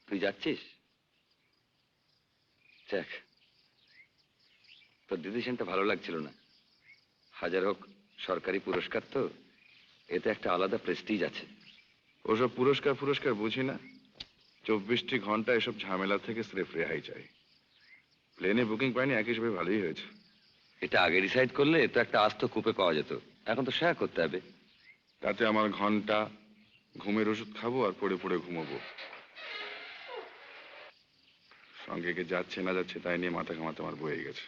তুই যাচ্ছিস? দেখ, তোর ডিসিশনটা ভালো লাগছিল না। হাজার হোক সরকারি পুরস্কার তো, এতে একটা আলাদা প্রেস্টিজ আছে। ওসব পুরস্কার বুঝি না। 24টি ঘন্টা এসব ঝামেলা থেকে স্রেফ রেহাই চাই। প্লেনে বুকিং পাইনি, এক হিসেবে ভালোই হয়েছে। এটা আগে ডিসাইড করলে তো একটা আস্ত কূপে পাওয়া যেত, এখন তো শেয়ার করতে হবে। তাতে আমার ঘন্টা, ঘুমের ওষুধ খাবো আর পড়ে পড়ে ঘুমাবো। সঙ্গে কে যাচ্ছে না যাচ্ছে তাই নিয়ে মাথা ঘামাতে আমার বয়ে গেছে।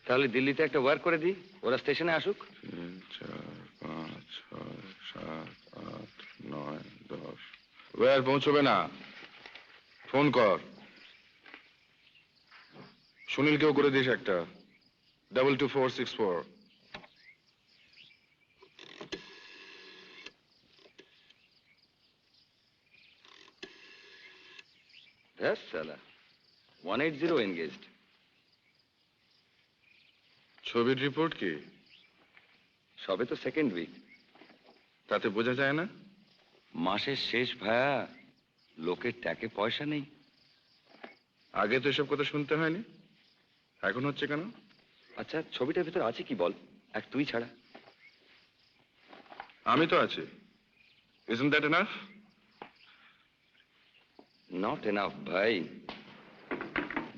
তাহলে দিল্লিতে একটা ওয়ার করে দিই, ওরা স্টেশনে আসুক। 3, 4, 5, 6, 7, 8, 9, 10। ওয়ার পৌঁছবে না, ফোন কর। সুনীলকেও করে দিস একটা, 22464। হ্যাঁ সালা, 180 এনগেজড। ছবির রিপোর্ট কি? সবে তো সেকেন্ড উইক। তাতে বোঝা যায় না? মাসের শেষ ভায়া, লোকের ট্যাকে পয়সা নেই। আগে তো এসব কথা শুনতে হয়নি, এখন হচ্ছে কেন? আচ্ছা, ছবিটার ভিতর আছে কি বল, এক তুই ছাড়া? আমি তো আছি। Isn't that enough? Not enough ভাই,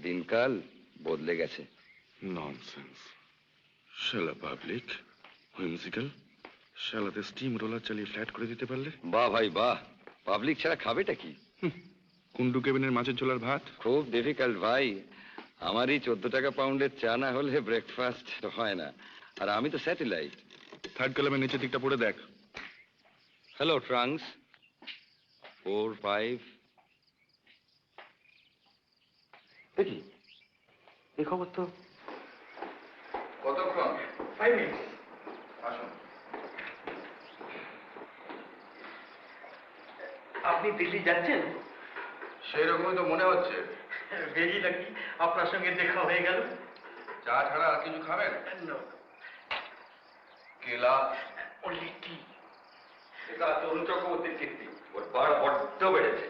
দিনকাল বদলে গেছে। ননসেন্স। শালা পাবলিক, হুইমজিক্যাল, শালাতে স্টিম রোলার চালিয়ে ফ্ল্যাট করে দিতে পারলে। বাহ ভাই বাহ, পাবলিক ছাড়া খাবেটা কি? কুন্ডু কেবিনের মাছের ঝোলার ভাত। খুব ডিফিকাল্ট ভাই, আমারই 14 টাকা পাউন্ডের চা না হলে ব্রেকফাস্ট হয় না। আর আমি তো স্যাটেলাইট। থার্ড কলামের নিচের দিকটা পড়ে দেখ। Hello trunks 4, 5। দেখি এই খবর তো। কতক্ষণ? 5 মিনিট। আসুন। আপনি দিল্লি যাচ্ছেন? সেই রকমই তো মনে হচ্ছে। ভেরি লাকি, আপনার সঙ্গে দেখা হয়ে গেল। চা ছাড়া আর কিছু খাবেন? নো, কেলা? অনলি টি। এটা তরুণ চক্রবর্তীর কীর্তি, ওর বাড়া বড্ড বেড়েছে।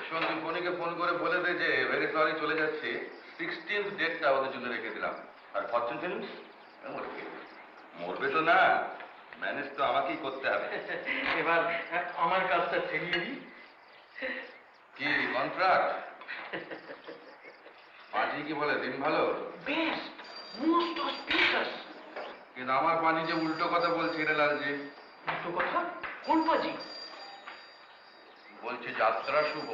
শোন, তুই ফোনিকে ফোন করে বলে দে যে ভেরি সরি চলে যাচ্ছি, 16th ডেটটা ওদের জন্য রেখে দিলাম। আর ফরচুন ফিল্মস মরবে তো না, ম্যানেজ তো আমাকেই করতে হবে। এবার আমার কাজটা ছেড়িয়ে দিই। কি কন্ট্রাক্ট? পাঁচি কি বলে, দিন ভালো? Best, most auspicious. কিন্তু আমার পানি যে উল্টো কথা বলছে রে লালজি। দুটো কথা? কোন পাজি? বলছে যাত্রা শুভ,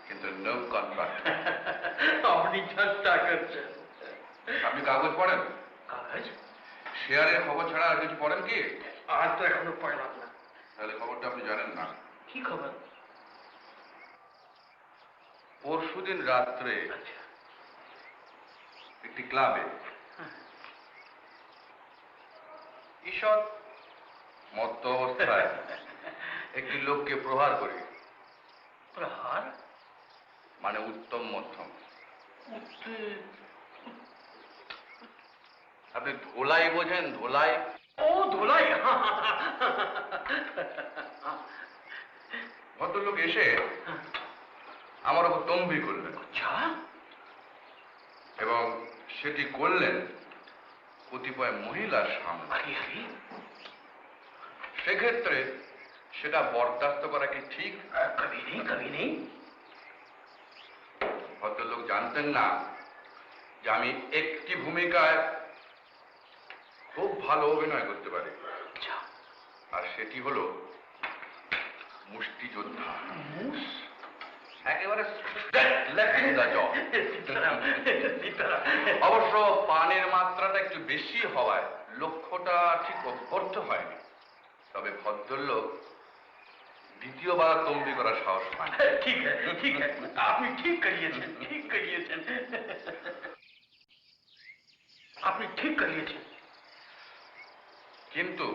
কিন্তু নো কন্ট্রাক্ট। আপনি ঠাট্টা করছেন। আপনি কাগজ পড়েন? কাগজ? শেয়ারের খবর ছাড়া আর কিছু পড়েন কি? আর তো এখনো পড়লাম না। তাহলে খবরটা আপনি জানেন না। কি খবর? পরশুদিন রাত্রে আচ্ছা, একটি ক্লাবে ঈষৎ মত্ত অবস্থায় একটি লোককে প্রহার করে। প্রহার মানে উত্তম মধ্যম। আপনি ধোলাই বোঝেন? ধোলাই? ও ধোলাই। ভদ্রলোক এসে আমার ওপর তম্বি করলেন। আচ্ছা, এবং সেটি করলেন কতিপয় মহিলার সামনে। সেক্ষেত্রে সেটা বরদাস্ত করা কি ঠিক? কবি নেই। ভদ্রলোক জানতেন না যে আমি একটি ভূমিকায় খুব ভালো অভিনয় করতে পারি, আর সেটি হলো মুষ্টিযোদ্ধা। একেবারে অবশ্য পানের মাত্রাটা একটু বেশি হওয়ায় লক্ষ্যটা ঠিক অভ্যর্থ হয়নি। তবে ভদ্রলোক দ্বিতীয়বার তম্বি করার সাহস পায়। ঠিক আছে, ঠিক আছে, আপনি ঠিক করিয়েছেন, ঠিক করিয়েছেন, আপনি ঠিক করিয়েছেন। কিন্তু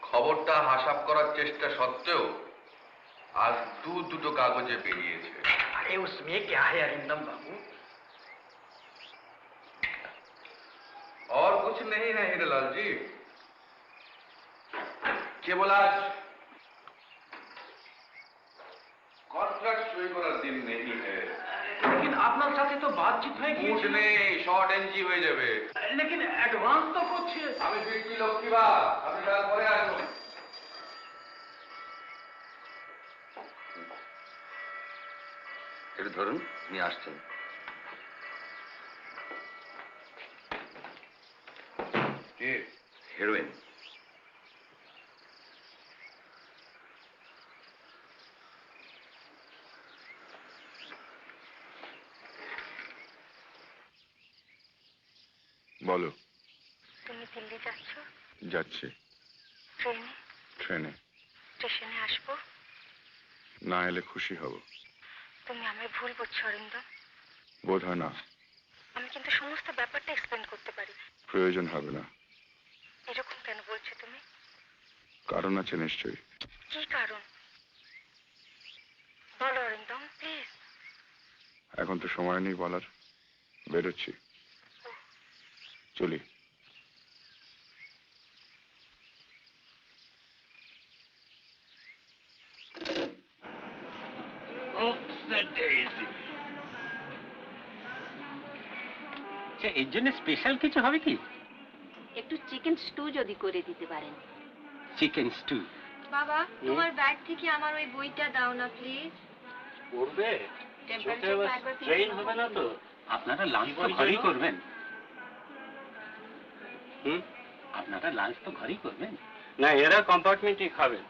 খবরটা হাসাব করার চেষ্টা সত্ত্বেও আজ দুটো কাগজে বেরিয়েছে। अरे उसमें क्या है अरिंदम बाबू? और कुछ नहीं है हीरालाल जी, केवल आज কন্ট্রাক্ট সই করার দিন নেই लेकिन আপনার সাথে তো বাতচিত হয়ে মুড গিয়েছিল। নেই, শর্ট এনজি হয়ে যাবে। लेकिन অ্যাডভান্স তো করছে। আমি ফিরছি লক্ষ্মীবা, আপনি তারপরে আসুন। এটা ধরুন, নিয়ে আসছেন। কে? হেরোইন। বলো। তুমি দিল্লি যাচ্ছ? যাচ্ছি। ট্রেনে? ট্রেনে। স্টেশনে আসবো? না এলে খুশি হব। তুমি আমায় ভুল বুঝছো অরিন্দম। বোধ হয় না। আমি কিন্তু সমস্ত ব্যাপারটা এক্সপ্লেন করতে পারি। প্রয়োজন হবে না। এরকম কেন বলছো তুমি? কারণ আছে নিশ্চয়ই। কি কারণ? বলো অরিন্দম, প্লিজ। এখন তো সময় নেই বলার। বেরোচ্ছি। চলি। এর জন্য স্পেশাল কিছু হবে কি? একটু চিকেন স্টু যদি করে দিতে পারেন। চিকেন স্টু বাবা, তোমার ব্যাগ থেকে আমার ওই বইটা দাও না প্লিজ। করবে? ট্রেন হবে না তো? আপনারা লাঞ্চ তো ঘরেই করবেন। আপনারা লাঞ্চ তো ঘরেই করবেন। না, এরা কম্পার্টমেন্টই খাবেন।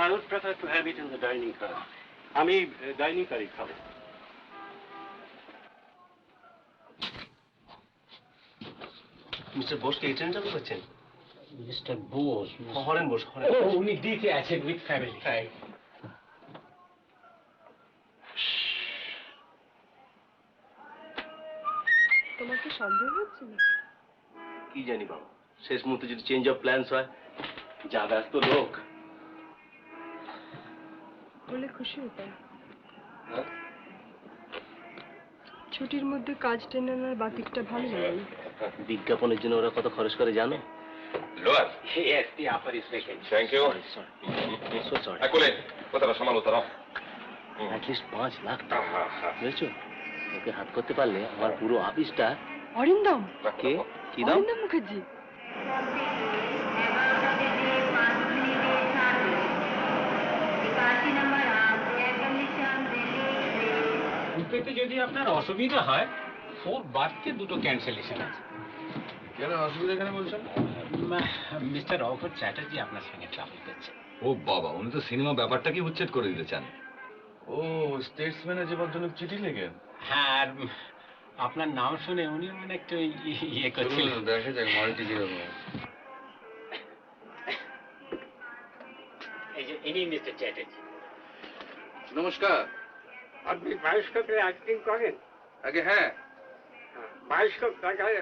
I would prefer to have it in the dining car. আমি ডাইনিং কারই খাবো। মিস্টার বোসকে এই ট্রেন চালু করছেন? মিস্টার বোস, হরেন বোস। উনি দিতে আছেন উইথ ফ্যামিলি। তোমার কি সন্দেহ হচ্ছে না? কি জানি বাবা, শেষ মুহূর্তে যদি চেঞ্জ অফ প্ল্যান্স হয়। যা ব্যস্ত লোক। বলে খুশি হতাম। ছুটির মধ্যে কাজ টেনে আনার বাতিকটা ভালো লাগে। বিজ্ঞাপনের জন্য ওরা কত খরচ করে জানো? Lower. Yes, the offer is vacant. Thank you. So sorry. একলে কথাটা সামালো তারা। At least 5 লাখ টাকা। বুঝেছো? ওকে হাত করতে পারলে আমার পুরো অফিসটা। অরিন্দম, কে? কি দাম? অরিন্দম মুখার্জি। উঠতে যদি আপনার অসুবিধা হয়, 4 বার্থে 2টো ক্যান্সেলেশন আছে। কেন অসুবিধা কেন বলছেন? মিস্টার অভয় চ্যাটার্জি আপনার সঙ্গে ট্রাভেল করছে। ও বাবা, উনি তো সিনেমা ব্যাপারটাকে উচ্ছেদ করে দিতে চান। ও স্টেটসম্যানের যে ভদ্রলোক চিঠি লেখে। হ্যাঁ, আর আপনার নাম শুনে উনি মানে একটু ইয়ে করছিলেন। দেখা যাক মালটি কিরকম। এই যে ইনি মিস্টার চ্যাটার্জি। নমস্কার। আপনি বায়োস্কোপে অ্যাক্টিং করেন? আগে হ্যাঁ। বায়োস্কোপ দেখার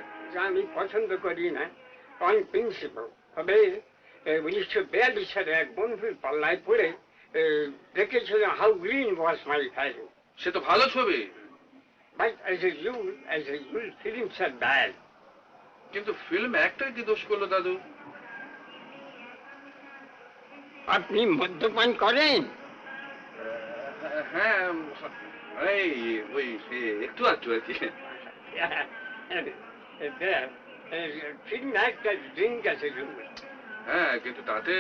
আমি পছন্দ করি না অন প্রিন্সিপাল। তবে 1942 সালে এক বন্ধুর পাল্লায় পড়ে দেখেছিল how green was my valley. সে তো ভালো ছবি, but as a rule films are bad. কিন্তু ফিল্ম অ্যাক্টর কি দোষ করলো দাদু? আপনি মদ্যপান করেন? হ্যাঁ, এই ওই একটু আধটু আর কি। ফিল্ম অ্যাক্টর ড্রিঙ্ক আছে রুল। হ্যাঁ, কিন্তু তাতে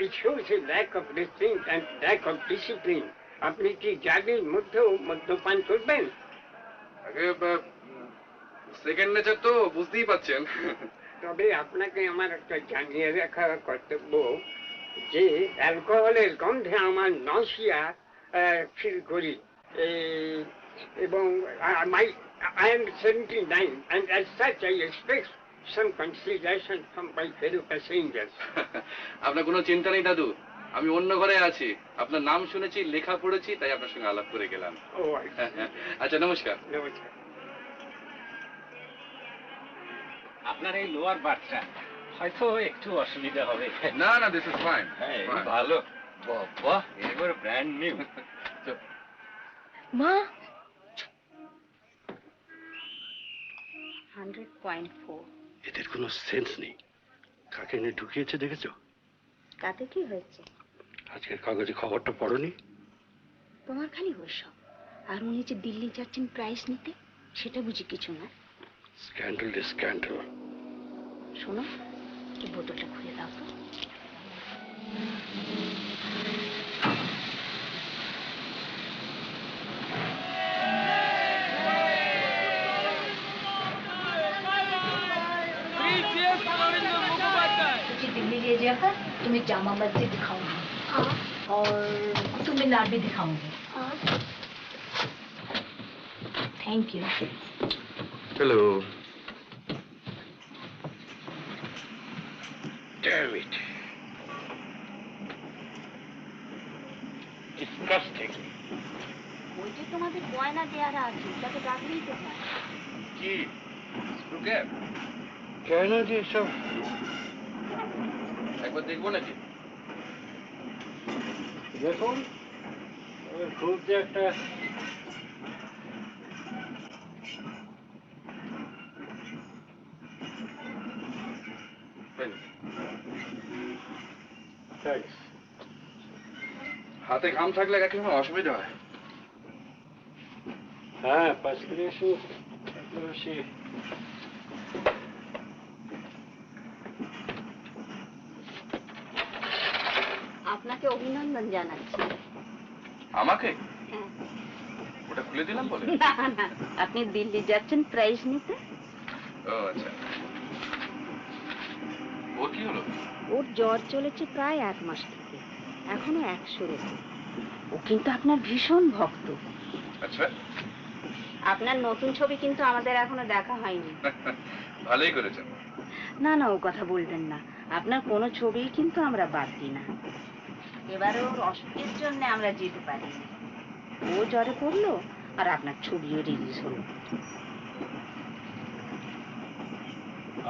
it shows a lack of restraint and lack of discipline. আপনি কি গাড়ির মধ্যেও মদ্যপান করবেন? আগে সেকেন্ড নেচার তো বুঝতেই পাচ্ছেন। তবে আপনাকে আমার একটা জানিয়ে রাখা কর্তব্য যে অ্যালকোহলের গন্ধে আমার নসিয়া ফিল করি এবং I am 79 and as such I expect some consideration from my fellow passengers. আপনার কোনো চিন্তা নেই দাদু, আমি অন্য ঘরে আছি। আপনার নাম শুনেছি, লেখা পড়েছি, তাই আপনার সঙ্গে আলাপ করে গেলাম। ও আচ্ছা, নমস্কার। নমস্কার। আপনার এই লোয়ার বার্থটা হয়তো একটু অসুবিধা হবে। না না, দিস ইজ ফাইন। ভালো বাবা, এবার ব্র্যান্ড নিউ। মা 100.4। এদের কোনো সেন্স নেই। কাকে এনে ঢুকিয়েছে দেখেছো? তাতে কি হয়েছে? আজকের কাগজে খবরটা পড়নি? তোমার খালি ওইসব। আর উনি যে দিল্লি যাচ্ছেন প্রাইজ নিতে, সেটা বুঝি কিছু না। স্ক্যান্ডাল রে স্ক্যান্ডাল। শোনো, এই বোতলটা খুলে দাও তো। मुझे दिल्ली ले जाकर तुम्हें जामा मस्जिद दिखाऊंगी और कुतुब मीनार भी दिखाऊंगी। Thank you. Hello. Damn it. Disgusting. ওই যে তোমাদের গয়না দেওয়ার আছে, তাকে ডাকলেই তো হয়। কি রুকে কেন যে সব একবার দেখবো নাকি? দেখুন, খুব যে একটা হাতে ঘাম থাকলে একটু অসুবিধা হয়। হ্যাঁ, পার্সপিরেশন বেশি। আপনাকে অভিনন্দন জানাচ্ছি। আমাকে? হ্যাঁ। ওটা খুলে দিলাম বলে? না না, আপনি দিল্লি যাচ্ছেন প্রাইজ নিতে। ও আচ্ছা। ওর কি হলো? ওর জ্বর চলেছে প্রায় 1 মাস থেকে, এখনো 100 রয়েছে। ও কিন্তু আপনার ভীষণ ভক্ত। আচ্ছা। আপনার নতুন ছবি কিন্তু আমাদের এখনো দেখা হয়নি। ভালোই করেছেন। না না, ও কথা বলবেন না। আপনার কোনো ছবিই কিন্তু আমরা বাদ দিই না। এবারে ওর অসুখের জন্য আমরা যেতে পারিনি। ও জ্বরে পড়লো আর আপনার ছবিও রিলিজ হলো।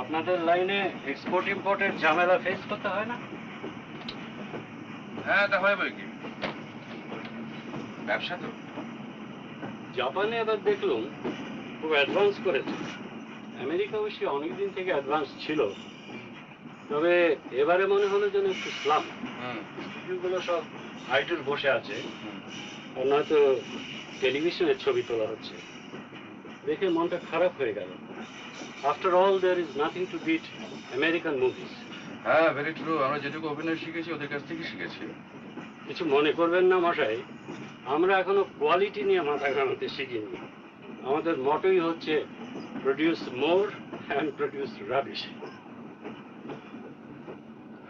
আপনাদের লাইনে এক্সপোর্ট ইম্পোর্টের ঝামেলা ফেস করতে হয় না? হ্যাঁ, তা হয় বই কি, ব্যবসা তো। জাপানে এবার দেখলুম খুব অ্যাডভান্স করেছে। আমেরিকা অবশ্যই অনেকদিন থেকে অ্যাডভান্স ছিল, তবে এবারে মনে হলো যেন একটু স্লাম। স্টুডিওগুলো সব আইডল বসে আছে, আর নয়তো টেলিভিশনের ছবি তোলা হচ্ছে। দেখে মনটা খারাপ হয়ে গেল। After all there is nothing to beat American movies. হ্যাঁ, ভেরি ট্রু। আমরা যেটুকু অভিনয় শিখেছি ওদের কাছ থেকে শিখেছি। কিছু মনে করবেন না মশাই, আমরা এখনো কোয়ালিটি নিয়ে মাথা ঘামাতে শিখিনি। আমাদের মটোই হচ্ছে produce more and produce rubbish.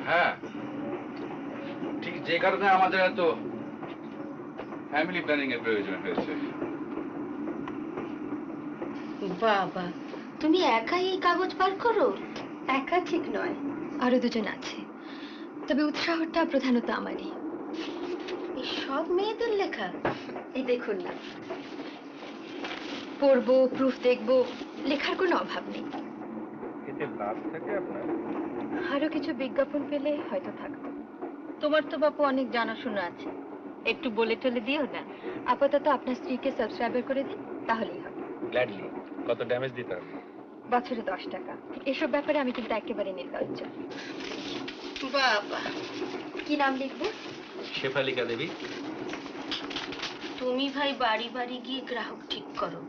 হ্যাঁ, ঠিক যে কারণে আমাদের এত ফ্যামিলি প্ল্যানিং এর প্রয়োজন হয়েছে। বাবা, তুমি একাই এই কাগজ পার করো? একা ঠিক নয়, আরো দুজন আছে, তবে উৎসাহটা প্রধানত আমারই। এই সব মেয়েদের লেখা? এই দেখুন না, পড়বো, প্রুফ দেখবো, লেখার কোনো অভাব নেই। এতে লাভ থাকে আপনার? আরো কিছু বিজ্ঞাপন পেলে হয়তো থাকতো। তোমার তো বাপু অনেক জানাশোনা আছে, একটু বলে টলে দিও না। আপাতত আপনার স্ত্রীকে সাবস্ক্রাইবার করে দিন, তাহলেই হবে। গ্ল্যাডলি। কত ড্যামেজ দিতে হবে? বছরে 10 টাকা। এসব ব্যাপারে আমি কিন্তু একেবারে নির্লজ্জ। বাবা, কি নাম লিখবো? শেফালিকা দেবী। তুমি ভাই বাড়ি বাড়ি গিয়ে গ্রাহক ঠিক করো।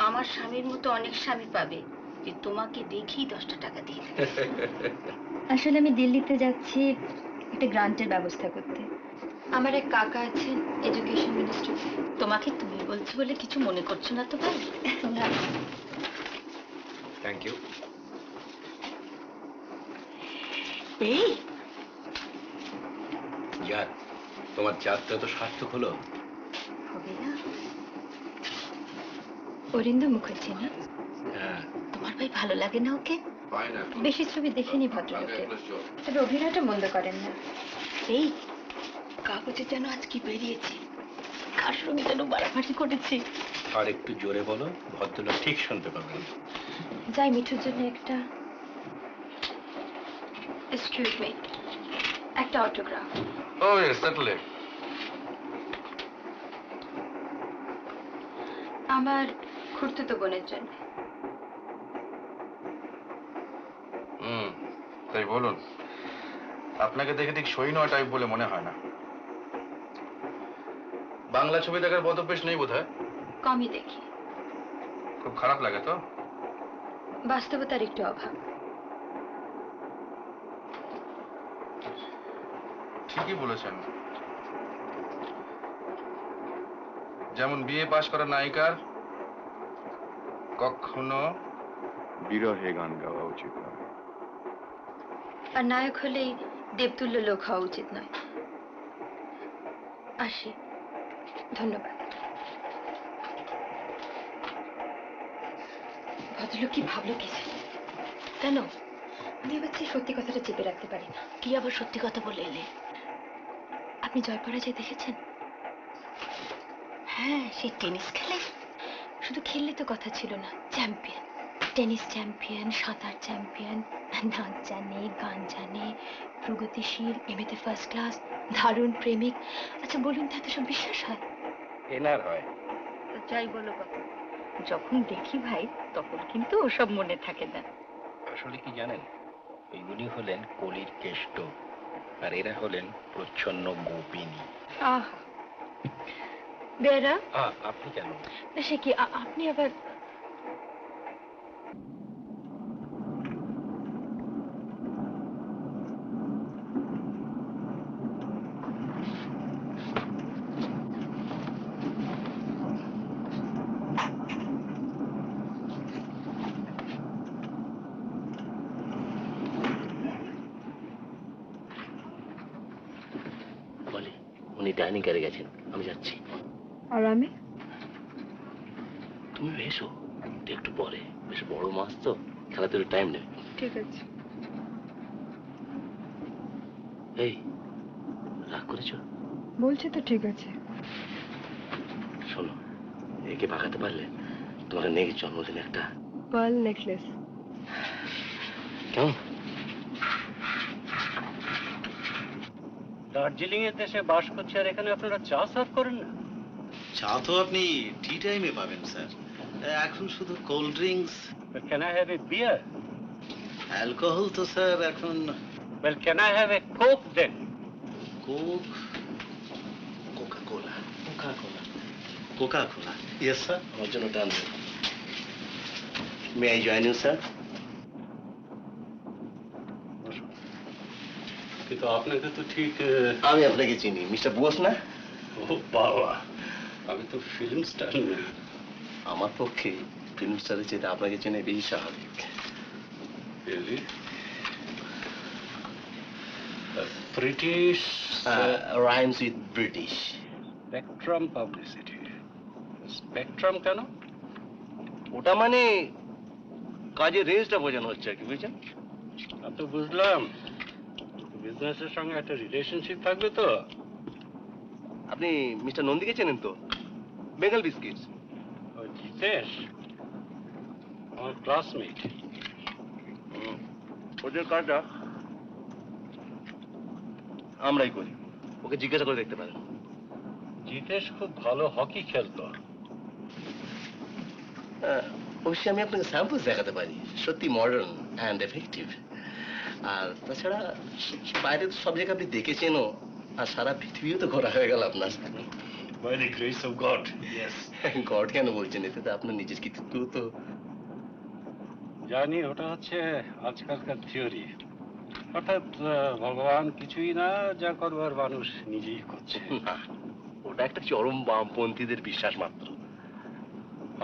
আমার স্বামীর মতো অনেক স্বামী পাবে যে তোমাকে দেখেই 10টা টাকা দিয়ে দেবে। আসলে আমি দিল্লিতে যাচ্ছি একটা গ্রান্টের ব্যবস্থা করতে। আমার এক কাকা আছেন এডুকেশন মিনিস্ট্রিতে। তোমাকে তুমি বলছি বলে কিছু মনে করছো না তো ভাই? Thank you. এই ইয়ার, তোমার যাত্রা তো সার্থক হলো। হবে না? অরিন্দ মুখার্জি না? হ্যাঁ। তোমার ভাই ভালো লাগে না ওকে? বেশি ছবি দেখেনি ভদ্রলোকে, তবে অভিনয়টা মন্দ করেন না। এই কাগজে যেন আজ কি বেরিয়েছে, কার সঙ্গে যেন বাড়াবাড়ি করেছে। আর একটু জোরে বলো, ভদ্রলোক ঠিক শুনতে পাবেন। যাই মিঠুর জন্য একটা, এক্সকিউজ মি, একটা অটোগ্রাফ। ও ইয়েস, সার্টেনলি। আমার খুড়তুতো বোনের জন্য। তাই বলুন। আপনাকে দেখে ঠিক সই নয় টাইপ বলে মনে হয় না। বাংলা ছবি দেখার বদভ্যাস নেই বোধহয়। কমই দেখি। খুব খারাপ লাগে তো? বাস্তবতার একটু অভাব। ঠিকই বলেছেন। যেমন বিএ পাশ করা নায়িকার কখনো বিরহে গান গাওয়া উচিত নয়। আর নায়ক হলেই দেবতুল্য লোক হওয়া উচিত নয়। আসি, ধন্যবাদ। ভদ্রলোক কি ভাবলো কি জানি? কেন আমি এবার সত্যি কথাটা চেপে রাখতে পারি না। কি আবার সত্যি কথা বলে এলে? আপনি জয়পরাজয় দেখেছেন? হ্যাঁ, সেই টেনিস খেলে। শুধু খেললে তো কথা ছিল না, চ্যাম্পিয়ন, টেনিস চ্যাম্পিয়ন, সাঁতার চ্যাম্পিয়ন, নাচ জানে, গান জানে, প্রগতিশীল, এমএতে ফার্স্ট ক্লাস, দারুণ প্রেমিক। আচ্ছা বলুন তো, এত সব বিশ্বাস হয়? এনার হয়। যাই বলো বাবা, যখন দেখি ভাই তখন কিন্তু ওসব মনে থাকে না। আসলে কি জানেন, এইগুলি হলেন কলির কেষ্ট, আর এরা হলেন প্রচ্ছন্ন গোপিনী। আহা, বেরা, আপনি কেন? সে কি আপনি আবার? বলি, উনি ডাইনিং করে গেছেন, আমি যাচ্ছি। আর আমি? তুমি এসো একটু পরে, বেশ বড় মাছ তো, খেলাধুলোর টাইম নেই। ঠিক আছে। এই, রাগ করেছো? বলছি তো ঠিক আছে। শোনো, একে পাকাতে পারলে তোমার নেই জন্মদিনে একটা পার্ল নেকলেস। কেমন? দার্জিলিং এর দেশে বাস করছে আর এখানে আপনারা চা সার্ভ করেন না? চা তো আপনি টি টাইমে পাবেন স্যার, এখন শুধু cold drinks. Can I have a beer? Alcohol তো স্যার এখন। Well can I have a coke then? Coke, coca cola, coca cola, coca cola. Yes sir. আমার জন্য টান দেন। May I join you sir? কিন্তু আপনাকে তো ঠিক। আমি আপনাকে চিনি, মিস্টার বোস না? ও বাবা, আমি তো ফিল্ম স্টার না। আমার পক্ষে ফিল্ম স্টারের চেয়ে আপনাকে চেনে বেশি স্বাভাবিক। British rhymes with British. Spectrum publicity. Spectrum কেন? ওটা মানে কাজের রেঞ্জটা বোঝানো হচ্ছে আর কি, বুঝছেন? আমি তো বুঝলাম, বিজনেসের সঙ্গে একটা রিলেশনশিপ থাকবে তো। আপনি মিস্টার নন্দীকে চেনেন তো? বেঙ্গল বিস্কিটস। ও জিতেশ, আমার ক্লাসমেট। ওদের কাজটা আমরাই করি, ওকে জিজ্ঞাসা করে দেখতে পারেন। জিতেশ খুব ভালো হকি খেলতো। অবশ্যই আমি আপনাকে স্যাম্পলস দেখাতে পারি, সত্যি মডার্ন অ্যান্ড এফেক্টিভ। আর তাছাড়া বাইরে তো সব জায়গায় আপনি দেখেছেনও, আর সারা পৃথিবীও তো ঘোরা হয়ে গেল আপনার। By the grace of God. Yes. God কেন বলছেন, এতে তো আপনার নিজের কৃতিত্ব তো। জানি, ওটা হচ্ছে আজকালকার থিওরি, অর্থাৎ ভগবান কিছুই না, যা করবার মানুষ নিজেই করছে। না, ওটা একটা চরম বামপন্থীদের বিশ্বাস মাত্র।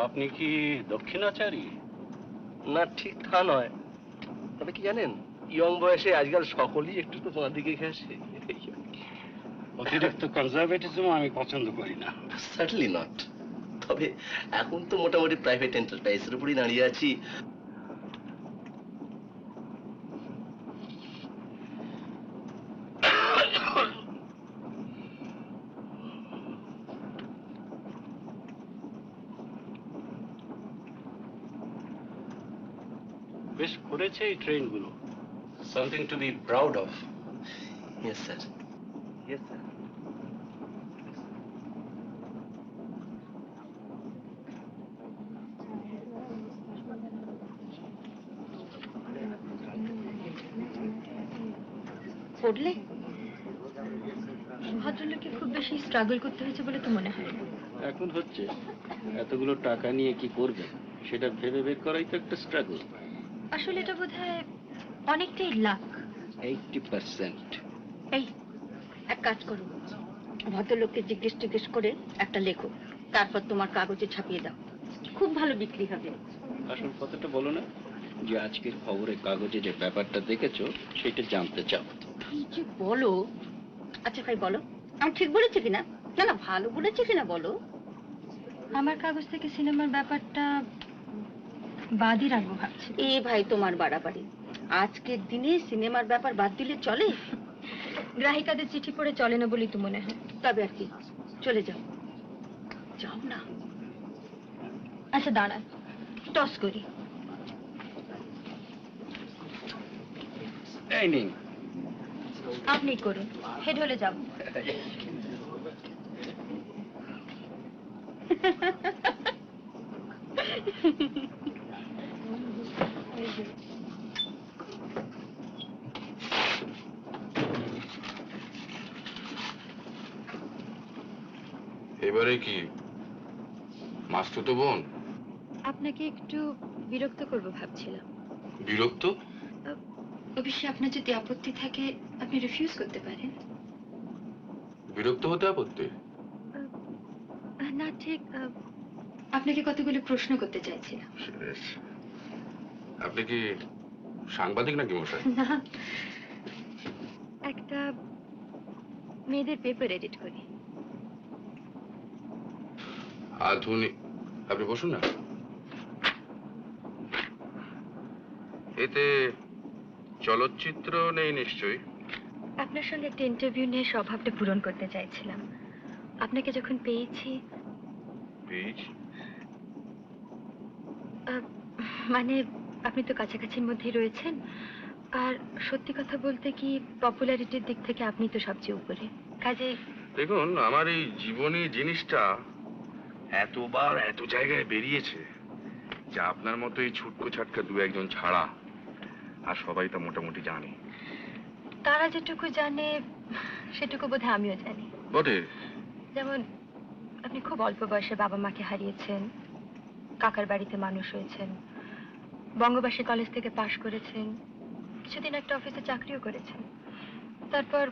আপনি কি দক্ষিণাচারী? না, ঠিক তা নয়। তবে কি জানেন, ইয়ং বয়সে আজকাল সকলেই একটু তো তোমার দিকে ঘেঁষে। অতিরিক্ত কনজারভেটিজম আমি পছন্দ করি না। Certainly not. তবে এখন তো মোটামুটি প্রাইভেট এন্টারপ্রাইজের উপরই দাঁড়িয়ে আছি। বেশ করেছে এই ট্রেনগুলো, something to be proud of. Yes sir, yes sir. পড়লে? ভদ্রলোককে খুব বেশি স্ট্রাগল করতে হয়েছে বলে তো মনে হয় না। এখন হচ্ছে এতগুলো টাকা নিয়ে কি করবে সেটা ভেবে বের করাই তো একটা স্ট্রাগল। আসলে এটা বোধহয় অনেকটাই লাক। 80%। এই এক কাজ করো, ভদ্রলোককে জিজ্ঞেস করে একটা লেখো, তারপর তোমার কাগজে ছাপিয়ে দাও, খুব ভালো বিক্রি হবে। আসল কথাটা বলো না, যে আজকের খবরের কাগজে যে ব্যাপারটা দেখেছো সেটা জানতে চাও। কি যে বলো। আচ্ছা ভাই বলো, আমি ঠিক বলেছি কিনা, না না ভালো বলেছি কিনা বলো। আমার কাগজ থেকে সিনেমার ব্যাপারটা বাদই রাখবো ভাবছি। এ ভাই তোমার বাড়াবাড়ি, আজকের দিনে সিনেমার ব্যাপার বাদ দিলে চলে? গ্রাহিকাদের চিঠি পড়ে চলে না বলেই তো মনে হয়। তবে আর কি, চলে যাও, যাও না। আচ্ছা দাঁড়ান, টস করি। এই নিন। আপনি করুন, হেড হলে যাব। এবারে কি মাস্তুতো বোন? আপনাকে একটু বিরক্ত করব ভাবছিলাম। বিরক্ত? অবশ্যই আপনার যদি আপত্তি থাকে আপনি রিফিউজ করতে পারেন। বিরক্ত হতে আপত্তি? না ঠিক, আপনাকে কতগুলো প্রশ্ন করতে চাইছিলাম। আপনি কি সাংবাদিক নাকি মশাই? না, একটা মেয়েদের পেপার এডিট করি। আধুনিক? আপনি বসুন না। এতে চলচ্চিত্র নেই নিশ্চয়ই? আপনার সঙ্গে একটা ইন্টারভিউ নিয়ে স্বভাবটা পূরণ করতে চাইছিলাম। আপনাকে যখন পেয়েছি, মানে আপনি তো কাছাকাছির মধ্যেই রয়েছেন, আর সত্যি কথা বলতে কি পপুলারিটির দিক থেকে আপনি তো সবচেয়ে উপরে। কাজে দেখুন, আমার এই জীবনী জিনিসটা এতবার এত জায়গায় বেরিয়েছে যে আপনার মতো এই ছুটকো ছাটকা দু একজন ছাড়া আর সবাই তা মোটামুটি জানে। তারা যেটুকু জানে সেটুকু বোধহয় আমিও জানি। বটে। যেমন আপনি খুব অল্প বয়সে বাবা মাকে হারিয়েছেন, কাকার বাড়িতে মানুষ হয়েছেন, বঙ্গবাসী কলেজ থেকে পাশ করেছেন, কিছুদিন একটা অফিসে চাকরিও করেছেন, তারপর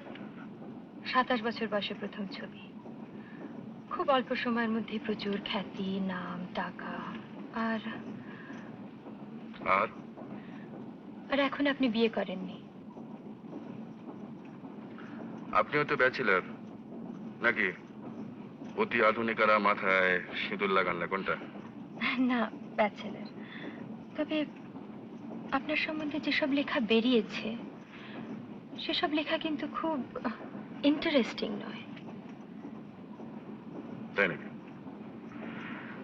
27 বছর বয়সে প্রথম ছবি, খুব অল্প সময়ের মধ্যে প্রচুর খ্যাতি, নাম, টাকা, আর আর আর এখন আপনি বিয়ে করেননি। আপনিও তো ব্যাচেলার নাকি? অতি আধুনিকারা মাথায় সিঁদুর লাগান না, কোনটা? না, ব্যাচেলার। তবে আপনার সম্বন্ধে যেসব লেখা বেরিয়েছে সেসব লেখা কিন্তু খুব ইন্টারেস্টিং নয়। তাই নাকি?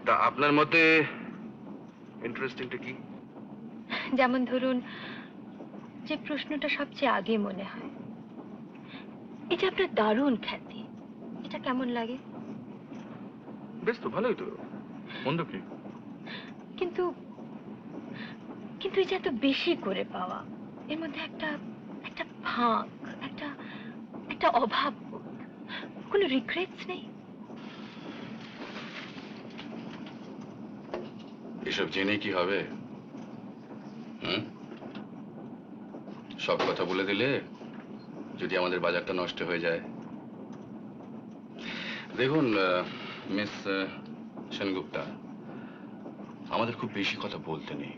তা আপনার মতে ইন্টারেস্টিংটা কি? যেমন ধরুন, যে প্রশ্নটা সবচেয়ে আগে মনে হয়, এই যে আপনার দারুণ খ্যাতি, এটা কেমন লাগে? বেশ তো, ভালোই তো, মন্দ কি? কিন্তু কিন্তু এই যে এত বেশি করে পাওয়া, এর মধ্যে একটা একটা ফাঁক, একটা একটা অভাব, কোনো রিগ্রেটস নেই? এসব জেনে কি হবে? সব কথা বলে দিলে যদি আমাদের বাজারটা নষ্ট হয়ে যায়। দেখুন মিস সেনগুপ্তা, আমাদের খুব বেশি কথা বলতে নেই।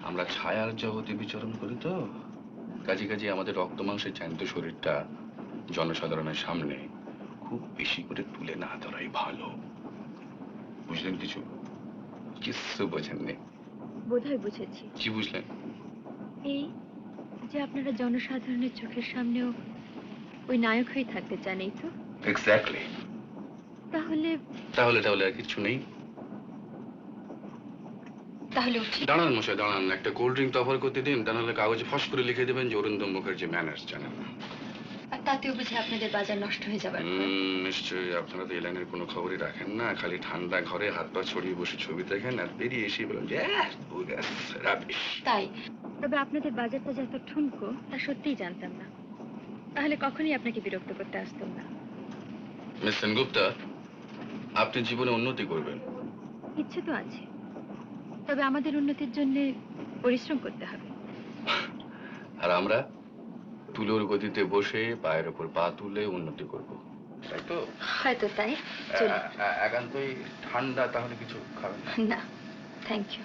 আমরা ছায়ার জগতে বিচরণ করি তো, কাজে আমাদের রক্ত মাংসের জ্যান্ত শরীরটা জনসাধারণের সামনে খুব বেশি করে তুলে না ধরাই ভালো। বুঝলেন কিছু? কিছু বোঝেননি? বোধহয় বুঝেছি। কি বুঝলেন? এই যে আপনারা জনসাধারণের চোখের সামনেও ওই নায়ক হয়ে থাকতে চান, এই তো? এক্স্যাক্টলি। তাহলে তাহলে আর কিছু নেই। তাহলে উঠি। দাঁড়ান মশাই, দাঁড়ান, একটা কোল্ড ড্রিঙ্ক অফার করতে দিন, তা নাহলে কাগজে ফস করে লিখে দেবেন যে অরিন্দম মুখার্জি ম্যানার্স জানেন না। আর তাতেও বুঝি আপনাদের বাজার নষ্ট হয়ে যাবার ভয়? নিশ্চয়ই। আপনারা তো এই লাইনের কোনো খবরই রাখেন না, খালি ঠান্ডা ঘরে হাত পা ছড়িয়ে বসে ছবি দেখেন আর বেরিয়ে এসে বলেন যে রাবিশ। তাই? তবে আপনাদের বাজারটা যে এত ঠুনকো তা সত্যিই জানতাম না। তাহলে কখনই আপনাকে বিরক্ত করতে আসতাম না। মিস সেনগুপ্তা, আপনি জীবনে উন্নতি করবেন। ইচ্ছে তো আছে, তবে আমাদের উন্নতির জন্য পরিশ্রম করতে হবে। আর আমরা তুলোর গতিতে বসে পায়ের উপর পা তুলে উন্নতি করব, তাই তো? হয়তো তাই। চলুন। একান্তই ঠান্ডা, তাহলে কিছু খাবেন না? না, থ্যাংক ইউ।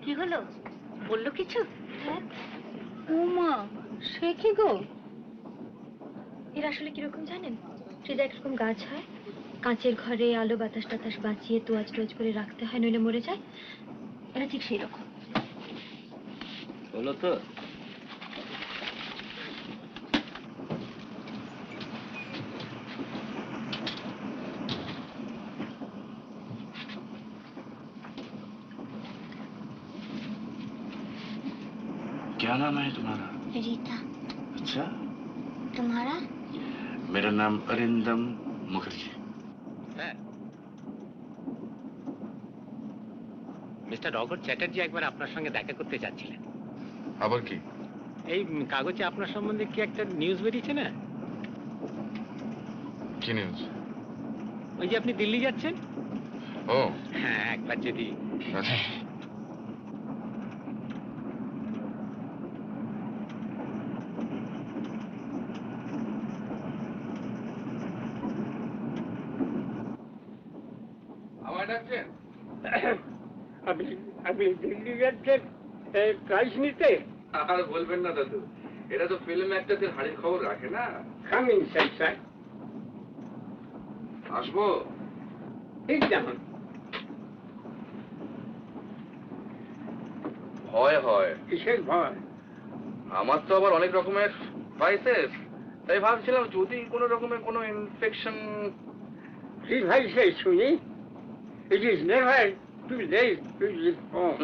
কি হলো, বললো কিছু? উমা, সে কি গো? এর আসলে কিরকম জানেন? সে যে একরকম গাছ হয়, কাঁচের ঘরে আলো বাতাস টাতাস বাঁচিয়ে তোয়াজ টোয়াজ করে রাখতে হয়, নইলে মরে যায়। এরা ঠিক সেই রকম। হলো তো। क्या नाम है तुम्हारा? रीता। अच्छा, तुम्हारा? मेरा नाम अरिंदम मुखर्जी। মিস্টার রগর চ্যাটার্জি একবার আপনার সঙ্গে দেখা করতে যাচ্ছিলেন। আবার কি? এই কাগজে আপনার সম্বন্ধে কি একটা নিউজ বেরিয়েছে না? কি নিউজ? ওই যে আপনি দিল্লি যাচ্ছেন। ও হ্যাঁ, একবার যদি আচ্ছা। আমার ডাকছেন? আপনি আপনি দিল্লি যাচ্ছেন প্রাইজ নিতে? আর বলবেন না দাদু, এটা তো ফিল্ম অ্যাক্টরদের হাড়ির খবর রাখে না। Coming sir. আসবো? ঠিক যেমন। ভয় হয়। কিসের ভয়? আমার তো আবার অনেক রকমের ভাইসেস, তাই ভাবছিলাম যদি কোনো রকমের কোনো ইনফেকশন। কি ভাইসে শুনি? It is never too late to live home.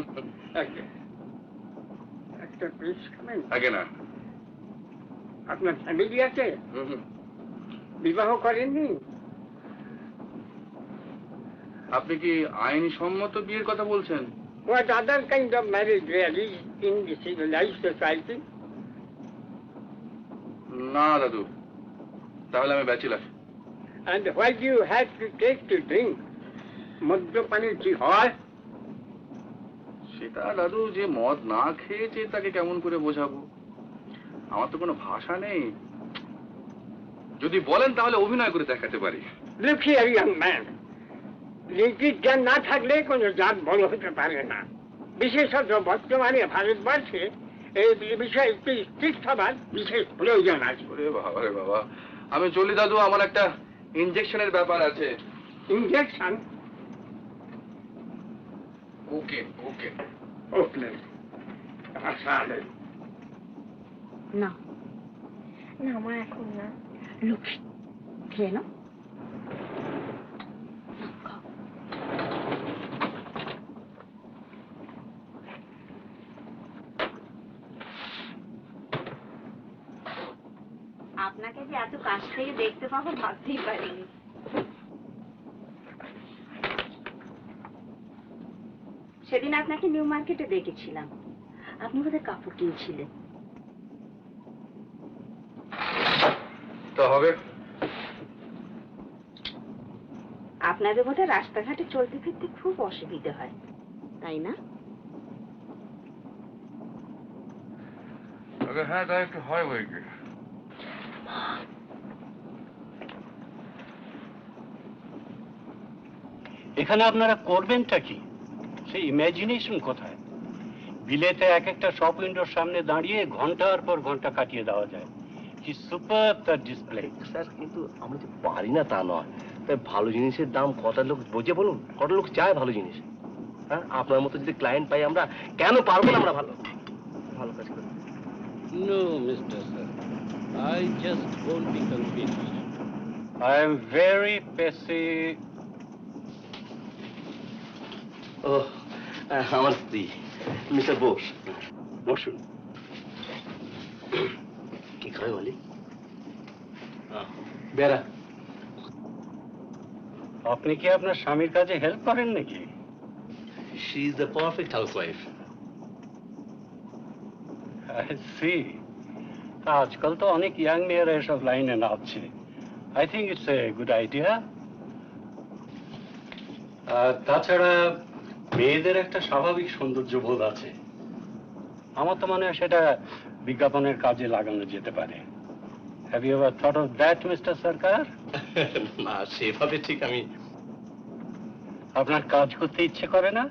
একটা প্লিজ কামেন। আগে না। আপনার ফ্যামিলি আছে? বিবাহ করেননি? আপনি কি আইনি সম্মত বিয়ের কথা বলছেন? What other kind of marriage there is in the civilized society? না দাদু, তাহলে আমি bachelor. And why do you have to take to drink? মদ্যপানের কি হয়? সেটা দাদু, যে মদ না খেয়েছে তাকে কেমন করে বোঝাবো? আমার তো কোনো ভাষা নেই। যদি বলেন তাহলে অভিনয় করে দেখাতে পারি। Look here, young man. নীতির জ্ঞান না থাকলে কোনো জাত বড় হতে পারে না। বিশেষত বর্তমানে ভারতবর্ষে এই বিষয়ে একটু স্ট্রিক্ট হবার বিশেষ প্রয়োজন আছে। ওরে বাবা রে বাবা, আমি চলি দাদু, আমার একটা ইনজেকশনের ব্যাপার আছে। ইনজেকশন? ওকে ওকে ওকে। আসলে না না, আমার এখন না। লক্ষ্মী, খেয়ে নাও। আপনাকে যে এত কাছ থেকে দেখতে পাবো ভাবতেই পারিনি। সেদিন আপনাকে নিউ মার্কেটে দেখেছিলাম, আপনি বোধহয় কাপড় কিনছিলেন। তো হবে। আপনাদের বোধহয় রাস্তাঘাটে চলতে ফিরতে খুব অসুবিধা হয়, তাই না? হ্যাঁ, তাই একটু হয় বই কি। এখানে আপনারা করবেনটা কি? সেই ইমাজিনেশন কোথায়? বিলেতে এক একটা শপ উইন্ডোর সামনে দাঁড়িয়ে ঘন্টার পর ঘন্টা কাটিয়ে দেওয়া যায়। কি সুপার তার ডিসপ্লে। স্যার, কিন্তু আমরা যে পারি না তা নয়। তাই ভালো জিনিসের দাম কটা লোক বোঝে বলুন? কটা লোক চায় ভালো জিনিস? হ্যাঁ, আপনার মতো যদি ক্লায়েন্ট পাই আমরা, কেন পারবো না আমরা ভালো ভালো কাজ করতে? No, Mr. Sir. I just won't be convinced. I am very ও, আমার স্ত্রী মিস্টার বোস। বসুন। কি খাবে বলি? বেড়া। আপনি কি আপনার স্বামীর কাজে হেল্প করেন নাকি? She is the perfect housewife. I see. তা আজকাল তো অনেক ইয়াং মেয়েরা এসব লাইনে নামছে। I think it's a good idea. তাছাড়া মেয়েদের একটা স্বাভাবিক সৌন্দর্য বোধ আছে, আমার তো মনে হয় সেটা বিজ্ঞাপনের কাজে লাগানো যেতে পারে। Have you ever thought of that mister Sarkar? না, সেভাবে ঠিক আমি আপনার কাজ করতে ইচ্ছে করে না?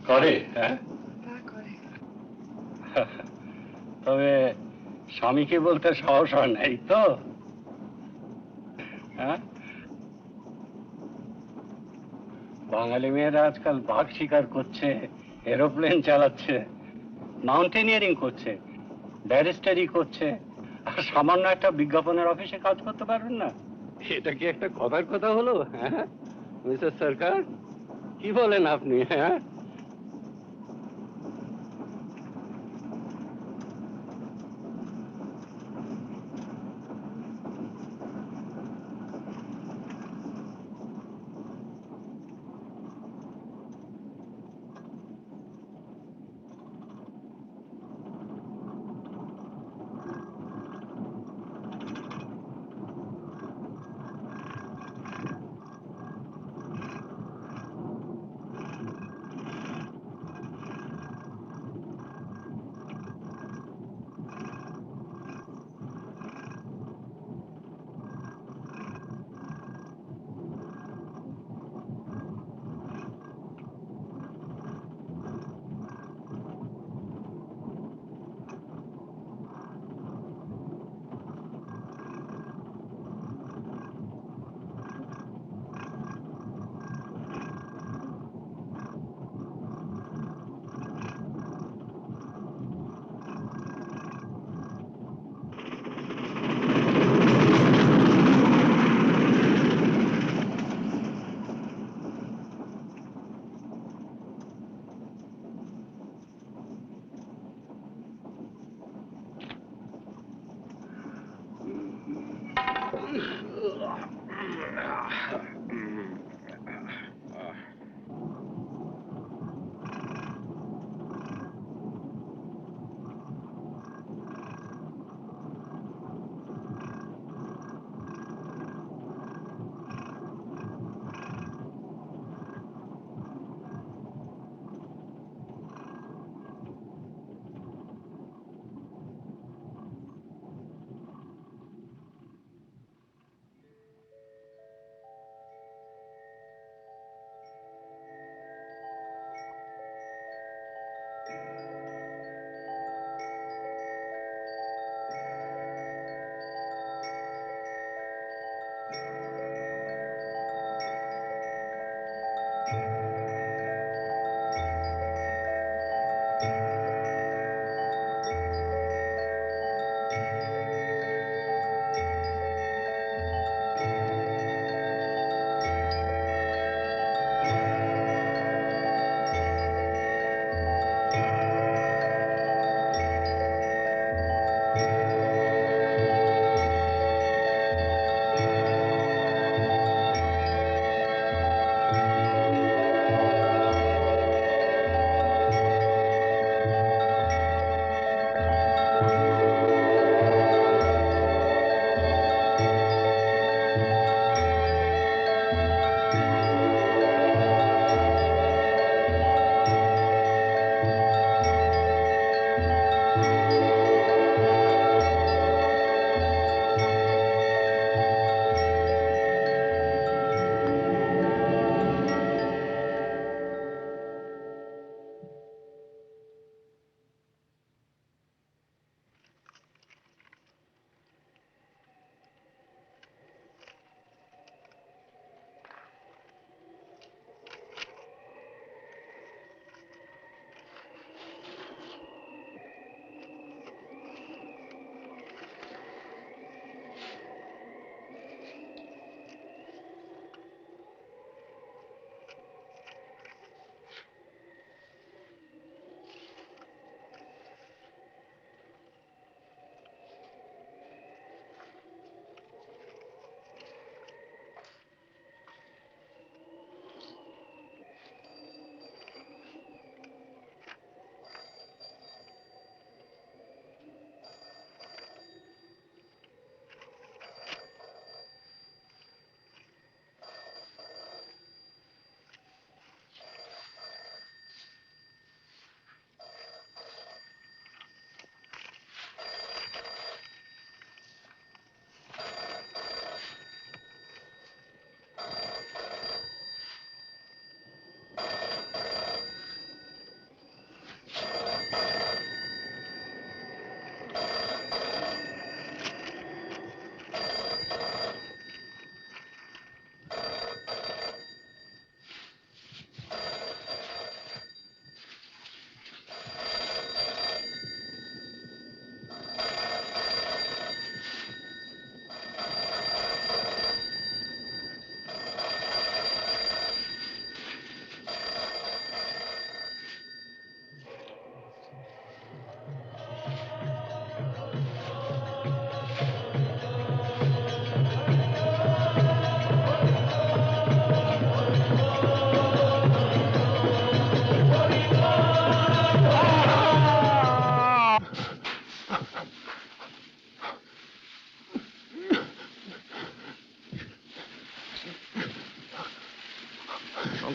করে, হ্যাঁ? তবে স্বামীকে বলতে সাহস হয় নাই তো? হ্যাঁ, বাঙালি মেয়েরা আজকাল বাঘ শিকার করছে, এরোপ্লেন চালাচ্ছে, মাউন্টেনিয়ারিং করছে, ব্যারিস্টারি করছে, আর সামান্য একটা বিজ্ঞাপনের অফিসে কাজ করতে পারবেন না? এটা কি একটা কথার কথা হলো? হ্যাঁ মিস্টার সরকার, কি বলেন আপনি? হ্যাঁ,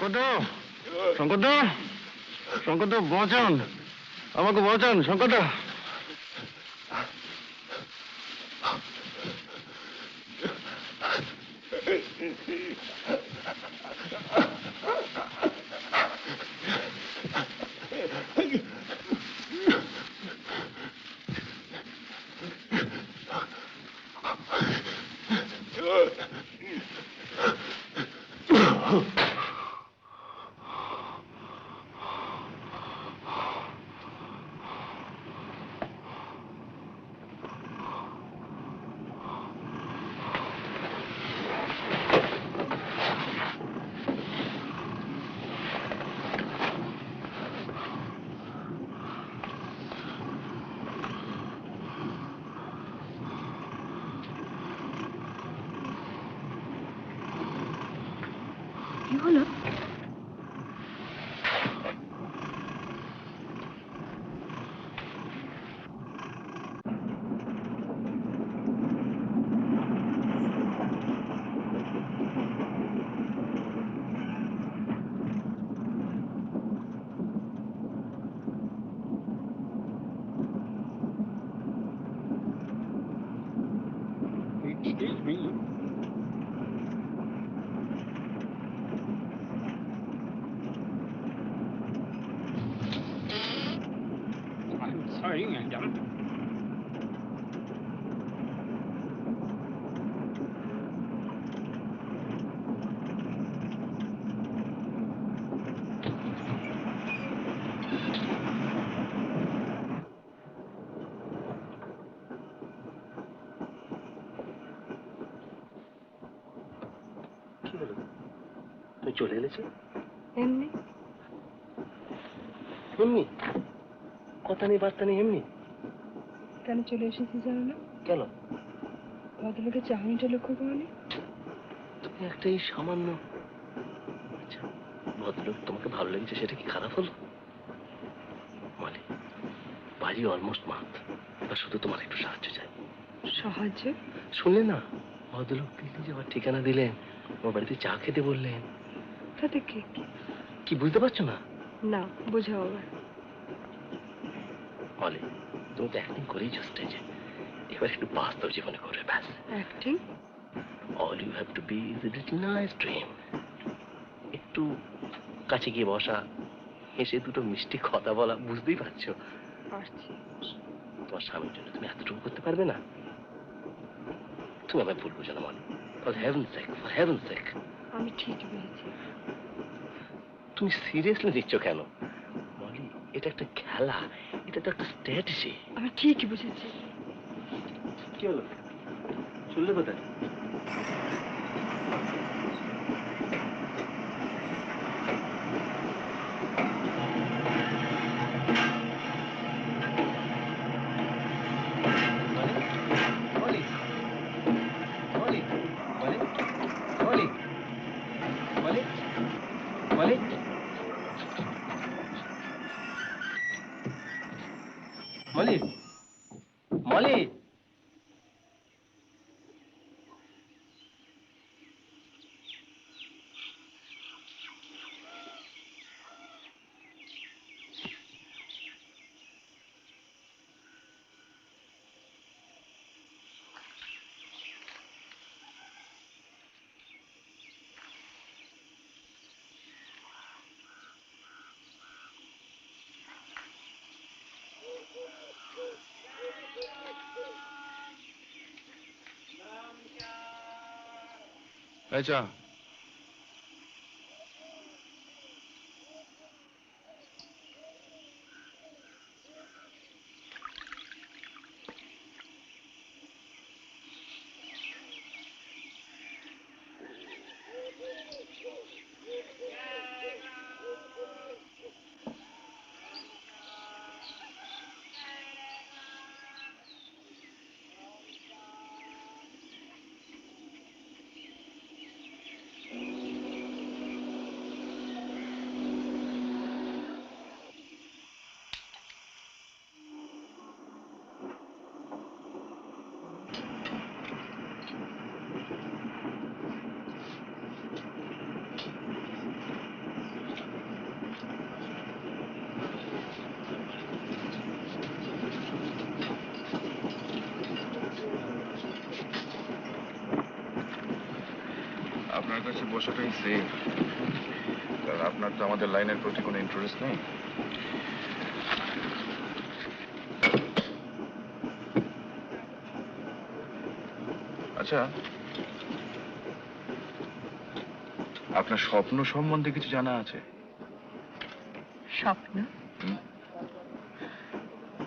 শঙ্করদা, শঙ্করদা, শঙ্করদা বাঁচান, আমাকে বাঁচান শঙ্করদা। কি হলো? Excuse me. I'm sorry, madam. কি হলো? তুমি চলে এলেছো? এমনি এমনি কথা নেই বার্তা নেই এমনি কেন চলে এসেছি জানো না? কেন? ভদ্রলোকের চাহনিটা লক্ষ্য করনি? তুমি একটা এই সামান্য আচ্ছা ভদ্রলোক তোমাকে ভালো লেগেছে সেটা কি খারাপ হলো? মানে বাড়ি অলমোস্ট মাত, এবার শুধু তোমার একটু সাহায্য চাই। সাহায্য? শুনলে না ভদ্রলোক দিল্লি যাওয়ার ঠিকানা দিলেন, আমার বাড়িতে চা খেতে বললেন। তাতে কি? কি বুঝতে পারছো না? না, বোঝাও আবার। বলে তুমি তো অ্যাক্টিং করেইছো স্টেজে, এবার একটু বাস্তব জীবনে করবে ব্যাস। Acting? All you have to be is a little nice dream. একটু কাছে গিয়ে বসা, হেসে দুটো মিষ্টি কথা বলা, বুঝতেই পারছো? পারছি। তোমার স্বামীর জন্য তুমি এতটুকু করতে পারবে না? তুমি আমায় ভুল বুঝো না মানে, for heaven sake, for heaven sake. আমি ঠিকই বলেছি। তুমি সিরিয়াসলি নিচ্ছ কেন মলি? এটা একটা খেলা, এটা তো একটা স্ট্র্যাটেজি। আমি ঠিকই বুঝেছি। কি হলো? শুনলে কোথায়? মলি, মলি, আচ্ছা আপনার কাছে বসাটাই সেফ, কারণ আপনার তো আমাদের লাইনের প্রতি কোনো ইন্টারেস্ট নেই। আচ্ছা, আপনার স্বপ্ন সম্বন্ধে কিছু জানা আছে? স্বপ্ন?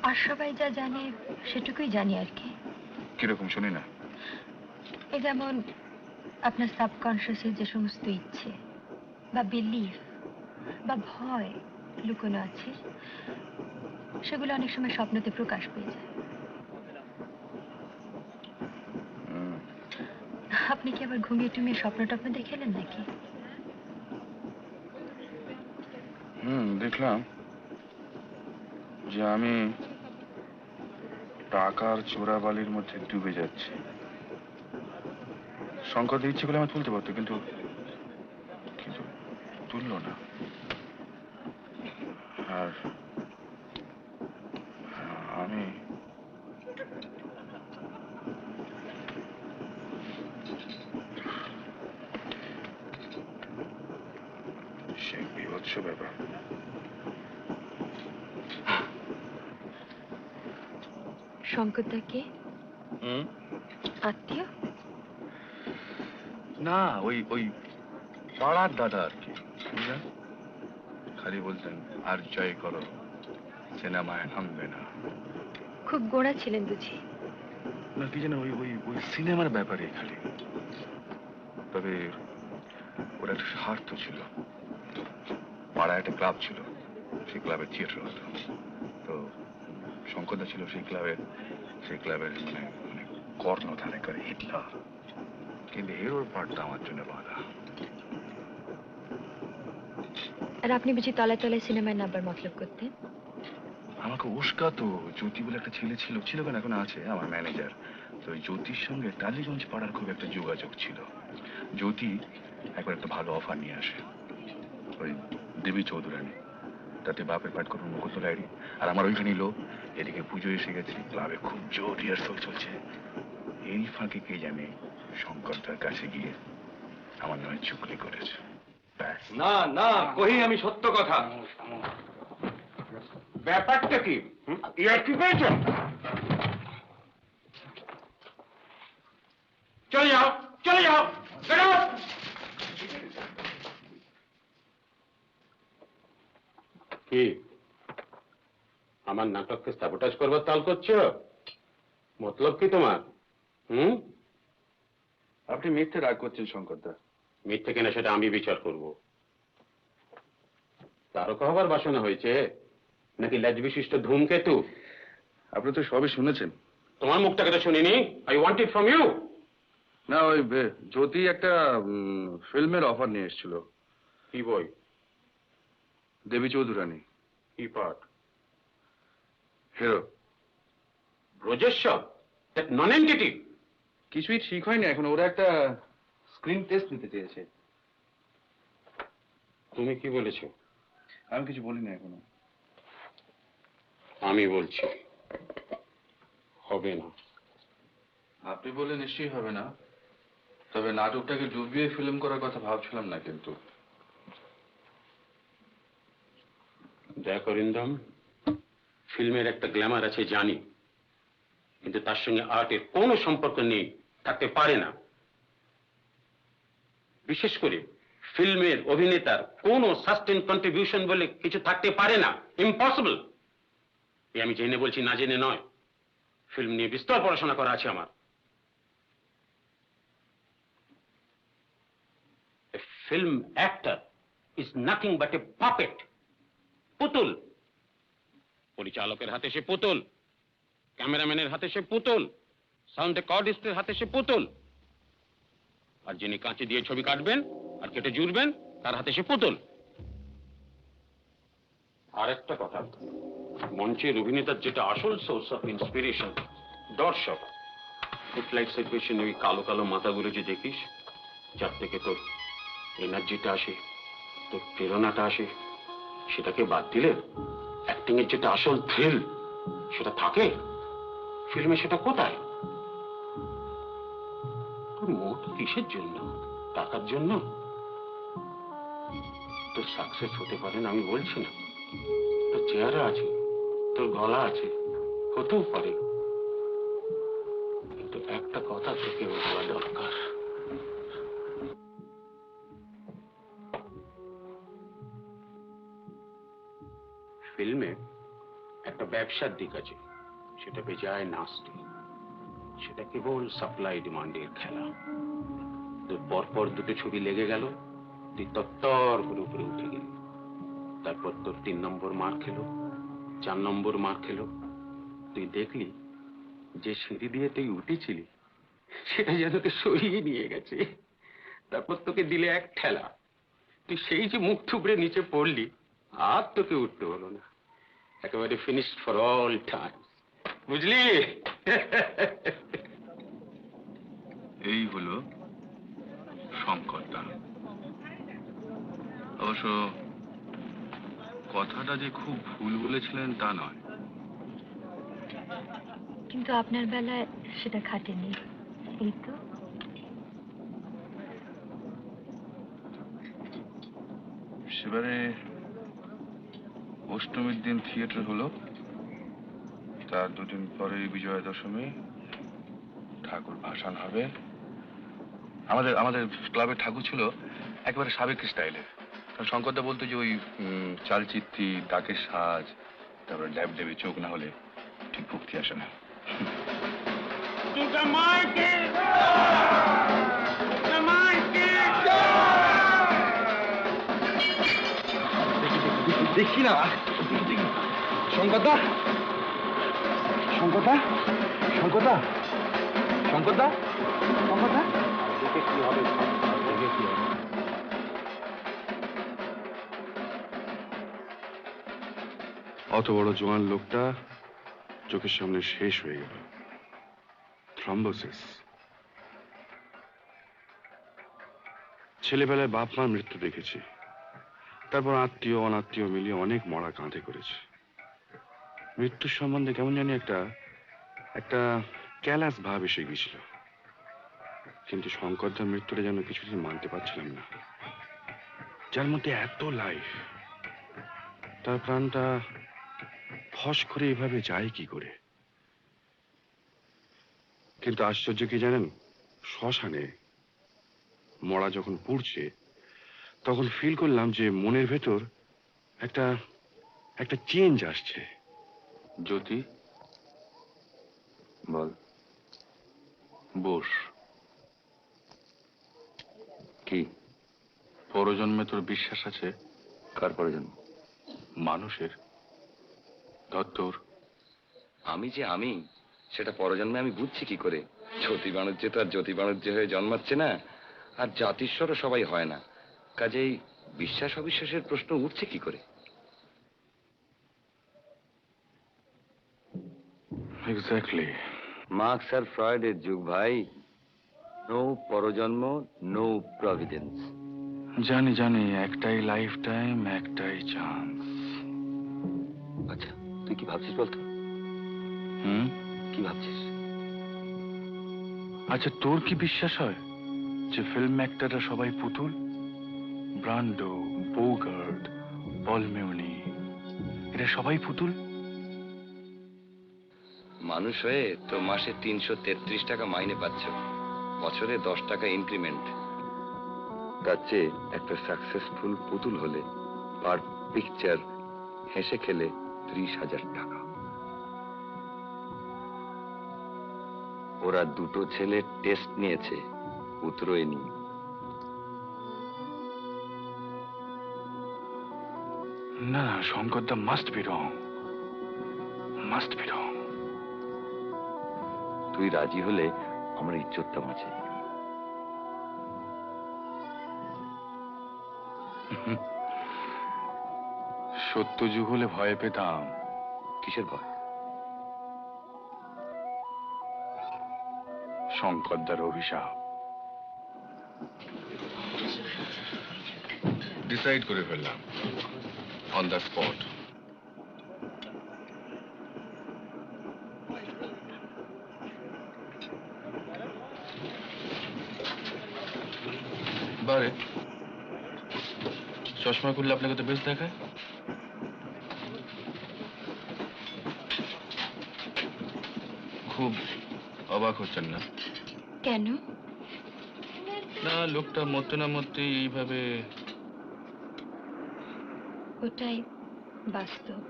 আর সবাই যা জানে সেটুকুই জানি আর কি। কিরকম শুনি না। এই যেমন আপনার সাবকনশিয়াসের যে সমস্ত ইচ্ছে বা বিলিফ বা ভয় লুকোনো আছে, সেগুলো অনেক সময় স্বপ্নতে প্রকাশ পেয়ে যায়। আপনি কি আবার ঘুমিয়ে টুমিয়ে স্বপ্ন টপ্ন দেখেলেন নাকি? দেখলাম যে আমি টাকার চোরাবালির মধ্যে ডুবে যাচ্ছি। শঙ্কর ইচ্ছে করলে আমি তুলতে পারতো, কিন্তু কিন্তু তুললো না। আর আমি সে বিভৎস ব্যাপার। শঙ্করদা কে? আত্মীয়? না, ওই ওই পাড়ার দাদা আর কি। খালি বলতেন আর জয় করো, সিনেমায় নামবে না। খুব গোড়া ছিলেন বুঝি? না, কি যেন ওই ওই ওই সিনেমার ব্যাপারে খালি। তবে ওর একটা স্বার্থ ছিল। পাড়ায় একটা ক্লাব ছিল, সেই ক্লাবের থিয়েটার হতো। তো শঙ্করদা ছিল সেই ক্লাবের মানে মানে কর্ণধারে করে হিটলার। কিন্তু হিরোর পার্টটা আমার জন্য বাধা। আর আপনি বুঝি তলায় তলায় সিনেমায় নাম্বার মতলব করতেন? আমাকে উস্কাতো। জ্যোতি বলে একটা ছেলে ছিল কেন, এখন আছে, আমার ম্যানেজার। তো ওই জ্যোতির সঙ্গে টালিগঞ্জ পাড়ার খুব একটা যোগাযোগ ছিল। জ্যোতি একবার একটা ভালো অফার নিয়ে আসে, ওই দেবী চৌধুরানী, তাতে বাপের পাঠ করুন মুকুন্দ লাইরি। আর আমার ওইখানে লোক, এদিকে পুজো এসে গেছে, ক্লাবে খুব জোর রিহার্সাল চলছে। এই ফাঁকে কে জানে শঙ্করদার কাছে গিয়ে আমার নয় চুকলি করেছে। না না, কহি আমি সত্য কথা। ব্যাপারটা কি? ইয়ার কি পেয়েছ? চলে যাও, চলে যাও, বেরো। কি আমার নাটককে সাবোটাজ করবার তাল করছো? মতলব কি তোমার? আপনি মিথ্যে রাগ করছেন শঙ্করদা। মিথ্যে কেনা সেটা আমি বিচার করব। তারকা হবার বাসনা হয়েছে নাকি লেজ বিশিষ্ট ধূমকেতু? আপনি তো সবই শুনেছেন। তোমার মুখটাকে তো শুনিনি। I want it from you. না, ওই জ্যোতি একটা ফিল্মের অফার নিয়ে এসেছিল। কি বই? দেবী চৌধুরানী। কি পার্ট? হিরো। ব্রজেশ্বর, দ্যাট নন-এন্টিটি। কিছুই ঠিক হয়নি এখন। ওরা একটা স্ক্রিন টেস্ট নিতে চেয়েছে। তুমি কি বলেছো? আমি কিছু বলিনি এখনো। আমি বলছি হবে না। আপনি বলে নিশ্চয়ই হবে না, তবে নাটকটাকে ডুবিয়ে ফিল্ম করার কথা ভাবছিলাম না। কিন্তু দেখো রিন্দম, ফিল্মের একটা গ্ল্যামার আছে জানি, কিন্তু তার সঙ্গে আর্টের কোনো সম্পর্ক নেই, থাকতে পারে না। বিশেষ করে ফিল্মের অভিনেতার কোনো সাস্টেন কন্ট্রিবিউশন বলে কিছু থাকতে পারে না। ইম্পসিবল। এ আমি জেনে বলছি, না জেনে নয়। ফিল্ম নিয়ে বিস্তর পড়াশোনা করা আছে আমার। A film actor is nothing but a puppet. পুতুল। পরিচালকের হাতে সে পুতুল, ক্যামেরাম্যানের হাতে সে পুতুল, সাউন্ড রেকর্ডিস্টের হাতে সে পুতুল, আর যিনি কাঁচি দিয়ে ছবি কাটবেন আর কেটে জুড়বেন তার হাতে সে পুতুল। আর একটা কথা, মঞ্চের অভিনেতার যেটা আসল সোর্স অফ ইন্সপিরেশন, দর্শক। ফুটলাইটসের পেছনে ওই কালো কালো মাথাগুলো যে দেখিস, যার থেকে তোর এনার্জিটা আসে, তোর প্রেরণাটা আসে, সেটাকে বাদ দিলে অ্যাক্টিং এর যেটা আসল থ্রিল সেটা থাকে ফিল্মে, সেটা কোথায়? তোর মোট কিসের জন্য? টাকার জন্য তোর সাকসেস হতে পারে না আমি বলছি না, তোর চেহারা আছে, তোর গলা আছে, হতেও পারে, কিন্তু একটা কথা তোকে বলা দরকার। ফিল্মে একটা ব্যবসার দিক আছে, সেটা বেজায় নাস্তি, সেটা কেবল সাপ্লাই ডিমান্ডের খেলা। তোর পরপর দুটো ছবি লেগে গেল, তুই তত্তর করে উপরে উঠে গেলি, তারপর তোর 3 নম্বর মার খেলো, 4 নম্বর মার খেলো, তুই দেখলি যে সিঁড়ি দিয়ে তুই উঠেছিলি সেটা যেন তোকে সরিয়ে নিয়ে গেছে, তারপর তোকে দিলে এক ঠেলা, তুই সেই যে মুখ থুবড়ে নিচে পড়লি, আর তোকে উঠতে হলো না, একেবারে ফিনিশড ফর অল টাইম, বুঝলি? এই হলো শঙ্করদা। অবশ্য কথাটা যে খুব ভুল বলেছিলেন তা নয়। কিন্তু আপনার বেলায় সেটা খাটেনি, এই তো। সেবারে অষ্টমীর দিন থিয়েটার হলো, তার 2 দিন পরে বিজয়া দশমী, ঠাকুর ভাসান হবে। আমাদের আমাদের ক্লাবের ঠাকুর ছিল একেবারে সাবেক স্টাইলে। শঙ্করদা বলতো যে ওই চালচিত্রি, ডাকের সাজ, তারপরে ড্যাব ডেবে চোখ না হলে ঠিক ভক্তি আসে না। দেখি না শঙ্করদা, শঙ্করদা, শঙ্করদা, শঙ্করদা, শঙ্করদা, দেখে কি হবে, দেখে কি হবে। অত বড় জোয়ান লোকটা চোখের সামনে শেষ হয়ে গেল, থ্রম্বোসিস। ছেলেবেলায় বাপ মার মৃত্যু দেখেছি, তারপর আত্মীয় অনাত্মীয় মিলিয়ে অনেক মরা কাঁধে করেছে। মৃত্যুর সম্বন্ধে কেমন জানি একটা একটা ক্যালাস ভাব এসে গেছিল, কিন্তু শঙ্করদার মৃত্যুটা যেন কিছুদিন মানতে পারছিলাম না। যার মধ্যে এত লাইফ, তার প্রাণটা ফস করে এভাবে যায় কি করে? কিন্তু আশ্চর্য কি জানেন, শ্মশানে মরা যখন পুড়ছে তখন ফিল করলাম যে মনের ভেতর একটা একটা চেঞ্জ আসছে। জ্যোতি, বল। বস। কি পরজন্মে তোর বিশ্বাস আছে? কার পরজন্ম? মানুষের। ধর তোর। আমি যে আমি, সেটা পরজন্মে আমি বুঝছি কি করে? জ্যোতি বাণিজ্য তো আর জ্যোতি বাণিজ্য হয়ে জন্মাচ্ছে না, আর জাতিস্বরও সবাই হয় না, কাজেই বিশ্বাস অবিশ্বাসের প্রশ্ন উঠছে কি করে? এক্স্যাক্টলি। মার্কস আর ফ্রয়েডের যুগ ভাই। নো পরজন্ম, নো প্রভিডেন্স। জানি জানি, একটাই লাইফ টাইম, একটাই চান্স। আচ্ছা, তুই কি ভাবছিস বলতো? কি ভাবছিস? আচ্ছা, তোর কি বিশ্বাস হয় যে ফিল্ম অ্যাক্টররা সবাই পুতুল? ব্রান্ডো, বোগার্ট, পল মেউনি, এরা সবাই পুতুল? মানুষ হয়ে তো মাসে 333 টাকা মাইনে পাচ্ছ, বছরে 10 টাকা ইনক্রিমেন্ট। তার চেয়ে একটা সাকসেসফুল পুতুল হলে পার পিকচার হেসে খেলে 30,000 টাকা। ওরা 2 ছেলে টেস্ট নিয়েছে, উতরোয়নি। না, শঙ্করদা must be wrong, must be wrong. তুই রাজি হলে আমার ইজ্জতটা বাঁচে। সত্য যুগ হলে ভয় পেতাম। কিসের ভয়? শঙ্করদার অভিশাপ। ডিসাইড করে ফেললাম অন দ্য স্পট। বারে চশমা খুললে আপনাকে তো বেশ দেখায়। খুব অবাক হচ্ছেন না? কেন? না, লোকটা মরতে না মরতে এইভাবে। ওটাই বাস্তব।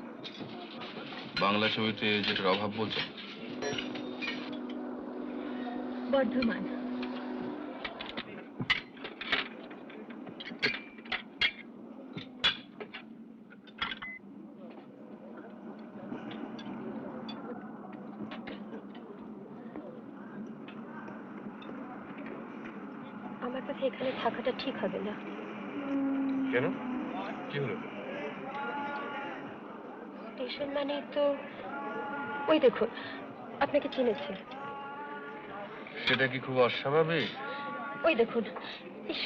বাংলা ছবিতে যেটার অভাব বলছেন? বর্ধমান। আমার কাছে এখানে থাকাটা ঠিক হবে না। কেন? কি হলো? স্টেশন মানেই তো ওই দেখুন, আপনাকে চিনেছে। সেটা কি খুব অস্বাভাবিক? ওই দেখুন। ইস,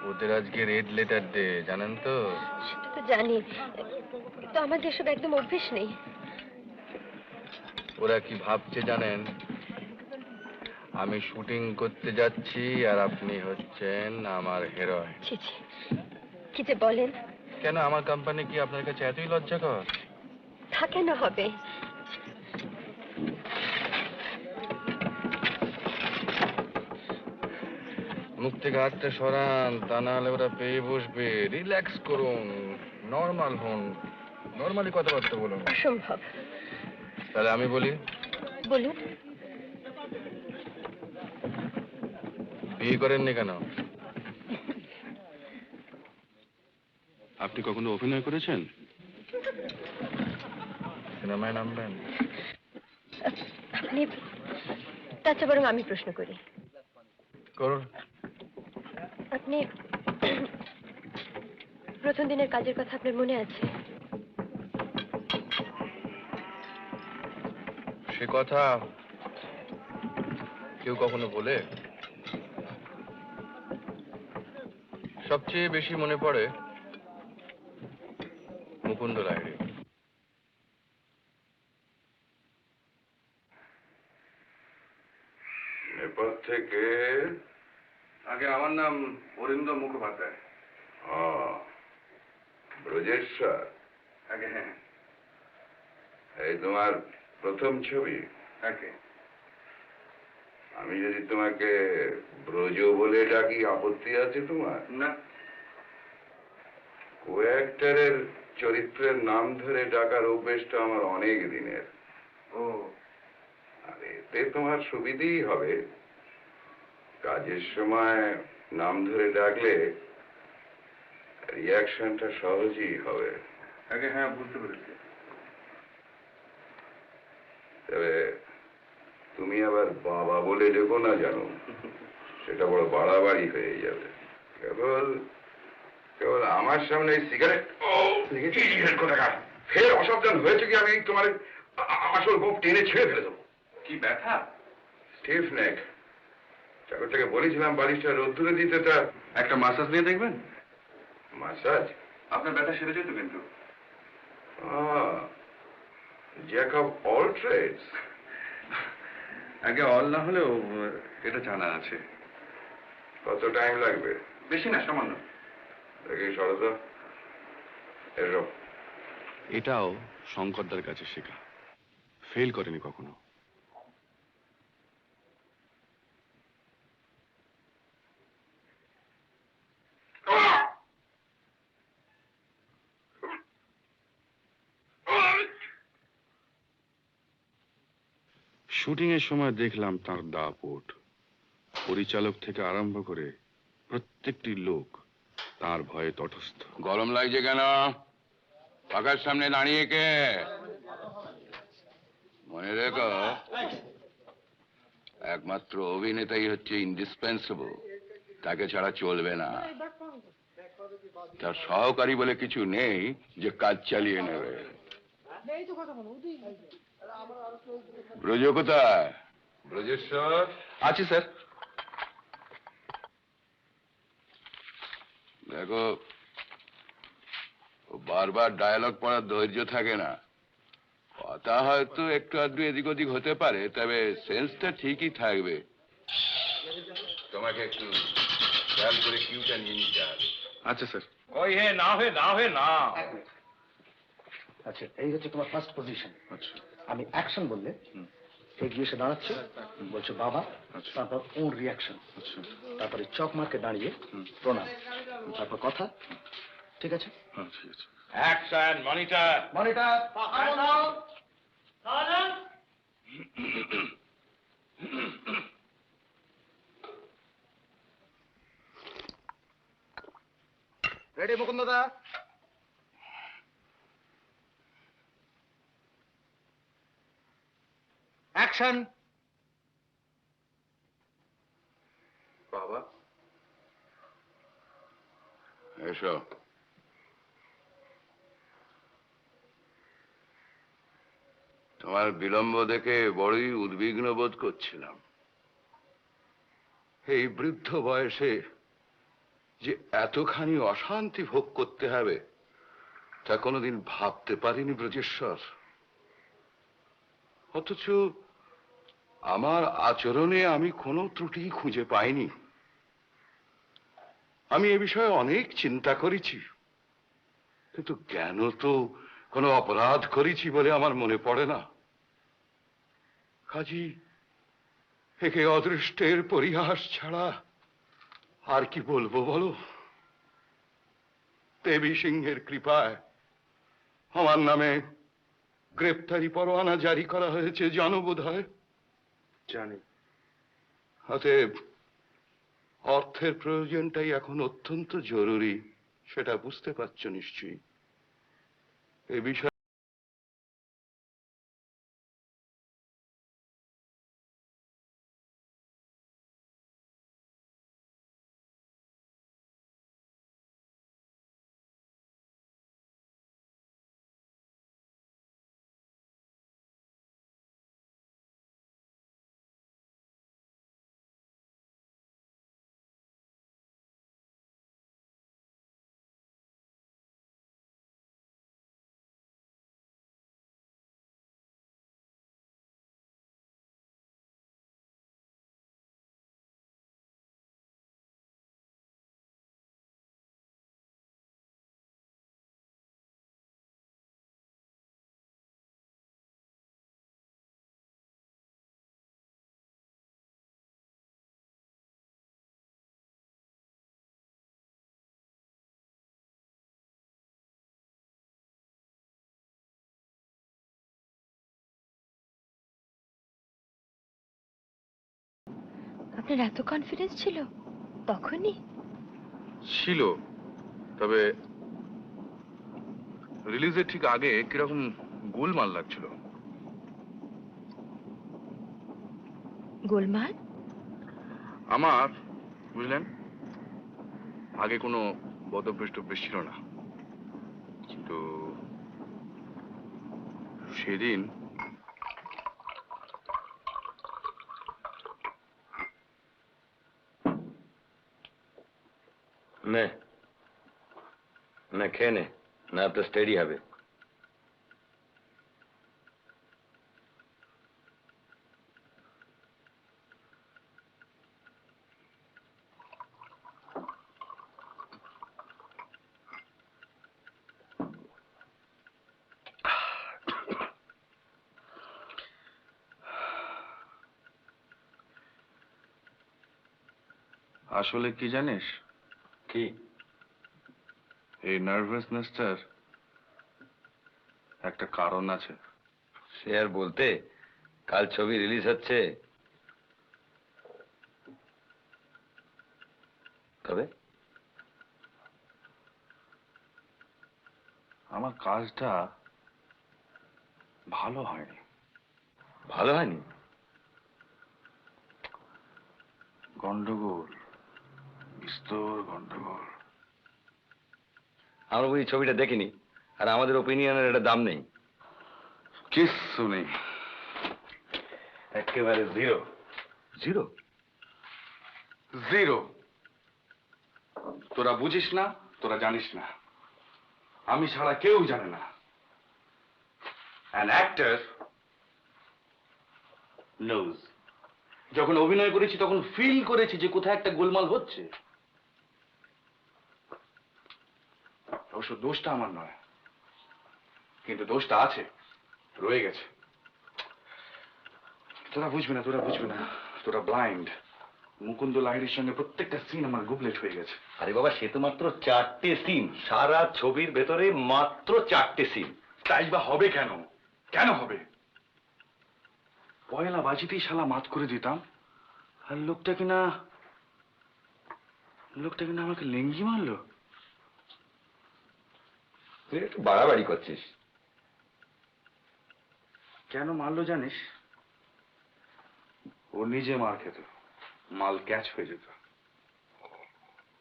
ওদের আজকে রেড লেটার ডে, জানেন তো? সেটা তো জানি, তো আমার এসব একদম অভ্যেস নেই। ওরা কি ভাবছে জানেন? আমি শুটিং করতে যাচ্ছি আর আপনি হচ্ছেন আমার হিরোইন। ছি ছি, কি যে বলেন। কেন, আমার কোম্পানি কি আপনার কাছে এতই লজ্জাকর? তা কেন হবে? মুখ থেকে হাতটা সরান, তা না হলে ওরা পেয়ে বসবে। রিল্যাক্স করুন, নর্মাল হন, নর্মালি কথাবার্তা বলুন। অসম্ভব। তাহলে আমি বলি? বলুন। বিয়ে করেননি কেন? আপনি কখনো অভিনয় করেছেন? সিনেমায় নামবেন? আপনি, তার চেয়ে বরং আমি প্রশ্ন করি। করুন। আপনি প্রথম দিনের কাজের কথা আপনার মনে আছে? সে কথা কেউ কখনো বলে? সবচেয়ে বেশি মনে পড়ে মুকুন্দ লাহিড়ী। নেপাল থেকে? আগে আমার নাম অরিন্দম মুখোপাধ্যায়। ব্রজেশ্বর? আগে হ্যাঁ। এই তোমার প্রথম ছবি? আগে। আমি যদি তোমাকে ব্রজ বলে ডাকি আপত্তি আছে তোমার? না। কো অ্যাক্টরের চরিত্রের নাম ধরে ডাকার অভ্যেসটা আমার অনেক দিনের। ও, আর এতে তোমার সুবিধেই হবে। কাজের সময় নাম ধরে ডাকলে রিয়াকশনটা সহজেই হবে। আগে হ্যাঁ, বুঝতে পেরেছি। তবে তুমি আবার বাবা বলে ডেকো না, জানো, সেটা বড় বাড়াবাড়ি হয়ে যাবে। কেবল কেবল আমার সামনে সিগারেট ফের অসাবধান হয়েছে কি আমি তোমার আসল বুক টেনে ছিঁড়ে ফেলে দেবো। কি ব্যথা? স্টিফ নেক। চাকরটাকে বলেছিলাম বালিশটা রোদ্দুরে দিতে, তা একটা মাসাজ নিয়ে দেখবেন? মাসাজ? আপনার ব্যথা সেরে যেত কিন্তু। Jack of all trades. আগে অল না হলেও এটা জানা আছে। কত টাইম লাগবে? বেশি না, সামান্য। দেখি সরদা, এসো। এটাও শঙ্করদার কাছে শেখা, ফেল করেনি কখনো। শুটিং এর সময় দেখলাম তার দাপট। পরিচালক থেকে আরম্ভ করে প্রত্যেকটি লোক তার ভয়ে তটস্থ। গরম লাগছে কেন? পাখার সামনে দাঁড়িয়ে কে? মনে রেখো, একমাত্র অভিনেতাই হচ্ছে ইন্ডিসপেন্সেবল, তাকে ছাড়া চলবে না। তার সহকারী বলে কিছু নেই যে কাজ চালিয়ে নেবে। ব্রজ কোথায়? ব্রজেশ্বর? আছি স্যার। দেখো, ও বারবার ডায়ালগ পড়ার ধৈর্য থাকে না। কথা হয়তো একটু আধটু এদিক ওদিক হতে পারে, তবে সেন্সটা ঠিকই থাকবে। তোমাকে একটু খেয়াল করে কিউটা নিয়ে নিতে হবে। আচ্ছা স্যার। ওই হে না হে না হে না। আচ্ছা, এই হচ্ছে তোমার ফার্স্ট পজিশন। আচ্ছা আমি অ্যাকশন বললে এগিয়ে এসে দাঁড়াচ্ছে, বলছো বাবা, আচ্ছা। তারপর ওর রিয়াকশন, আচ্ছা তারপরে চক মার্কে দাঁড়িয়ে প্রণাম, তারপর কথা। ঠিক আছে? হ্যাঁ ঠিক আছে। Action monitor. মনিটর রেডি মুকুন্দদা? অ্যাকশন। বাবা এসো। তোমার বিলম্ব দেখে বড়ই উদ্বিগ্ন বোধ করছিলাম। এই বৃদ্ধ বয়সে যে এতখানি অশান্তি ভোগ করতে হবে তা কোনোদিন ভাবতে পারিনি ব্রজেশ্বর। অথচ আমার আচরণে আমি কোনো ত্রুটি খুঁজে পাইনি। আমি এ বিষয়ে অনেক চিন্তা করেছি, কিন্তু কেন তো কোনো অপরাধ করেছি বলে আমার মনে পড়ে না। কাজী একে অদৃষ্টের পরিহাস ছাড়া আর কি বলবো বলো? দেবী সিংহের কৃপায় আমার নামে গ্রেপ্তারি পরোয়ানা জারি করা হয়েছে, জানো বোধ হয়? জানি। অতএব অর্থের প্রয়োজনটাই এখন অত্যন্ত জরুরি, সেটা বুঝতে পারছো নিশ্চয়ই। এ বিষয়ে আপনার এত কনফিডেন্স ছিল তখনই? ছিল, তবে রিলিজের ঠিক আগে কিরকম গোলমাল লাগছিল। গোলমাল? আমার, বুঝলেন, আগে কোনো বদভ্যেস টভ্যেস ছিল না, কিন্তু সেদিন নে না খেয়ে নে, না তো স্টেডি হবে। আসলে কি জানিস, কি? এই নার্ভাসনেসটার একটা কারণ আছে। সে আর বলতে, কাল ছবি রিলিজ হচ্ছে। তবে আমার কাজটা ভালো হয়নি। ভালো হয়নি? গন্ডগোল, বিস্তর গন্ডগোল। আমরা ওই ছবিটা দেখিনি, আর আমাদের ওপিনিয়নের একটা দাম নেই। কিচ্ছু নেই, একেবারে জিরো। জিরো? জিরো। তোরা বুঝিস না, তোরা জানিস না, আমি ছাড়া কেউ জানে না। An actor knows. যখন অভিনয় করেছি তখন ফিল করেছি যে কোথায় একটা গোলমাল হচ্ছে। অবশ্য দোষটা আমার নয়, কিন্তু দোষটা আছে, রয়ে গেছে। তোরা বুঝবে না, তোরা ব্লাইন্ড। মুকুন্দ লাহিড়ির সঙ্গে প্রত্যেকটা সিন আমার গুবলেট হয়ে গেছে। আরে বাবা, সে তো মাত্র 4টে সিন, সারা ছবির ভেতরে মাত্র 4টে সিন। তাই বা হবে কেন? কেন হবে? পয়লা বাজিতেই শালা মাত করে দিতাম, আর লোকটা কিনা আমাকে লেঙ্গি মারলো। তুই একটু বাড়াবাড়ি করছিস। কেন মারলো জানিস? ও নিজে মার খেত, মাল ক্যাচ হয়ে যেত।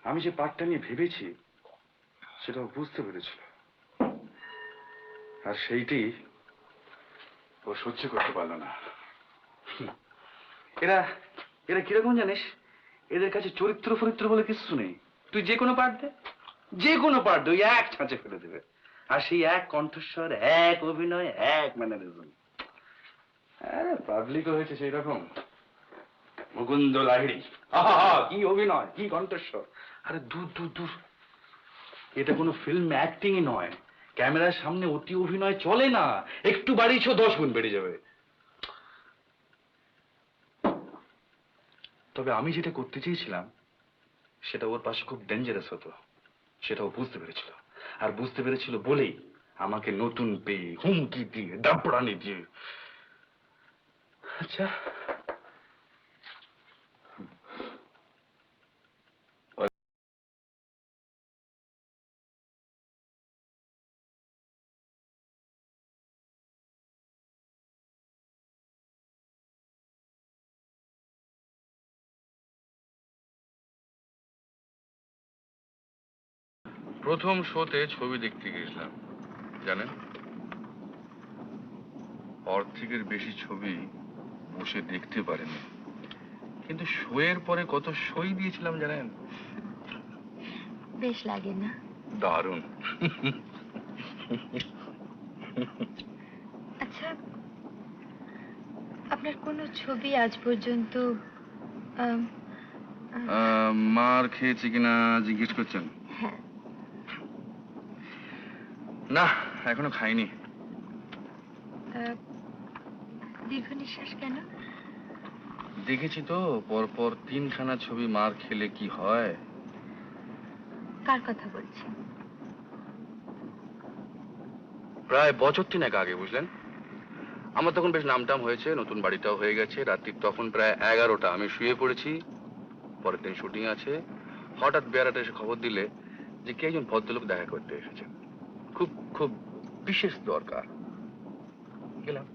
আমি যে পার্টটা নিয়ে ভেবেছি সেটা ও বুঝতে পেরেছিল, আর সেইটি ও সহ্য করতে পারলো না। এরা এরা কিরকম জানিস? এদের কাছে চরিত্র ফরিত্র বলে কিছু নেই। তুই যে কোনো পার্ট দে, ওই এক ছাঁচে ফেলে দেবে। আর সেই এক কণ্ঠস্বর, এক অভিনয়, এক ম্যানারিজম। আরে পাবলিকও হয়েছে সেই রকম। মুকুন্দ লাহিড়ী, আহা কি অভিনয়, কি কণ্ঠস্বর। আরে দূর দূর দূর, এটা কোনো ফিল্ম অ্যাক্টিংই নয়। ক্যামেরার সামনে অতি অভিনয় চলে না, একটু বাড়িয়েছ 10 গুণ বেড়ে যাবে। তবে আমি যেটা করতে চেয়েছিলাম সেটা ওর পাশে খুব ডেঞ্জারাস হতো, সেটা ও বুঝতে পেরেছিল। আর বুঝতে পেরেছিল বলেই আমাকে নতুন পেয়ে হুমকি দিয়ে দাপড়ানি দিয়ে। আচ্ছা, প্রথম শোতে ছবি দেখতে গেছিলাম জানেন, অর্ধেকের বেশি ছবি বসে দেখতে পারেনি, কিন্তু শোয়ের পরে কত সই দিয়েছিলাম জানেন। বেশ লাগে না? দারুণ। আচ্ছা, আপনার কোনো ছবি আজ পর্যন্ত মার খেয়েছি কিনা জিজ্ঞেস করছেন? হ্যাঁ। না, এখনো খাইনি। দীর্ঘ নিঃশ্বাস কেন? দেখেছি তো পরপর 3খানা ছবি মার খেলে কি হয়। কার কথা বলছেন? প্রায় বছর 3 আগে, বুঝলেন। আমার তখন বেশ নামটাম হয়েছে, নতুন বাড়িটাও হয়ে গেছে। রাত্রি তখন প্রায় 11টা, আমি শুয়ে পড়েছি। পরের দিন শুটিং আছে। হঠাৎ বেয়ারাটা এসে খবর দিলে যে কে একজন ভদ্রলোক দেখা করতে এসেছেন, খুব খুব বিশেষ দরকার। গেলাম।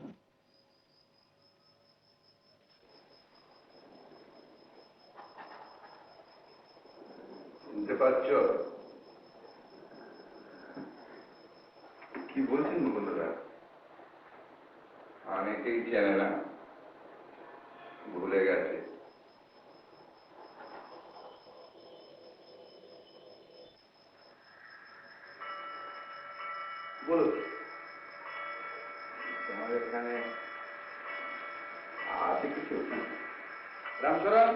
শুনতে পাচ্ছ কি বলছেন মুকুন্দরা? অনেকেই চেনে না, ভুলে গেছে। বলো, তোমার এখানে আছে কিছু? রামচরণ,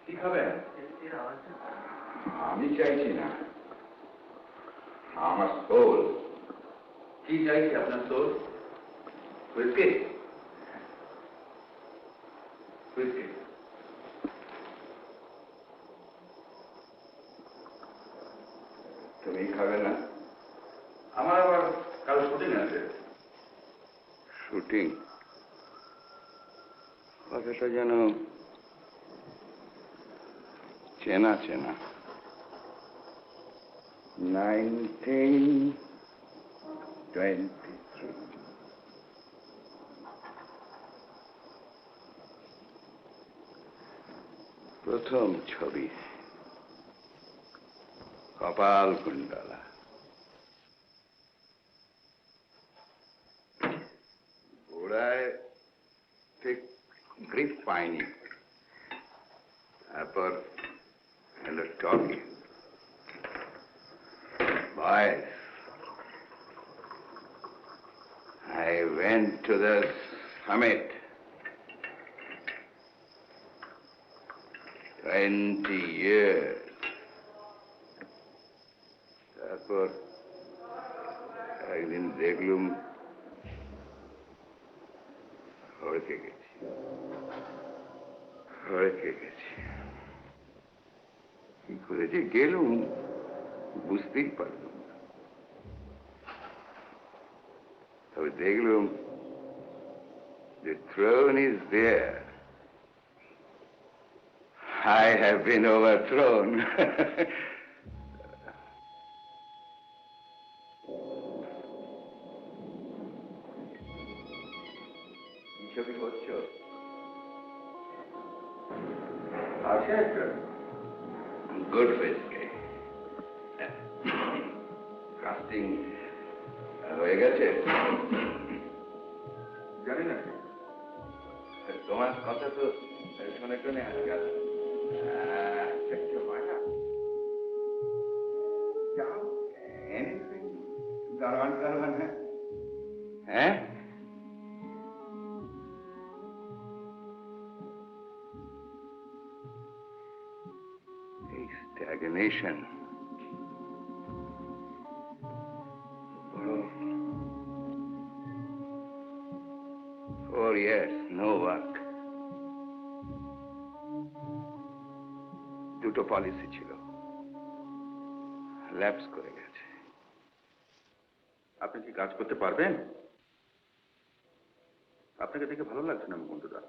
কি খাবেন? আমি চাইছি না, আমার সোল। কি চাইছে আপনার সোল? হুইস্কি? হুইস্কি। তুমি খাবে না? আমার আবার কাল শুটিং আছে। শুটিং? কথাটা যেন চেনা চেনা। 1923 প্রথম ছবি, কপাল কুণ্ডলা। ওরায় ঠিক গ্রিপ পাইনি, তারপর এলো talkie, boys. I went to the summit. 20 years. তারপর একদিন দেখলুম হড়কে গেছি। কি করে যে গেলুম বুঝতেই পারলাম না। তবে দেখলুম the throne is there. I have been overthrown. কি ছবি করছো? আছে একটা গুড ফেসকে কাস্টিং হয়ে গেছে। জানি না, তোমার কথা তো শুনে শুনে আজকাল দেখতে হয় না। যাও, anything, দারোয়ান হ্যাঁ? এই stagnation, bro. 4 years, no work. দুটো পলিসি ছিল, ল্যাপস করে গেছে। আপনি কি কাজ করতে পারবেন? আপনাকে দেখে ভালো লাগছে না বন্ধুরা।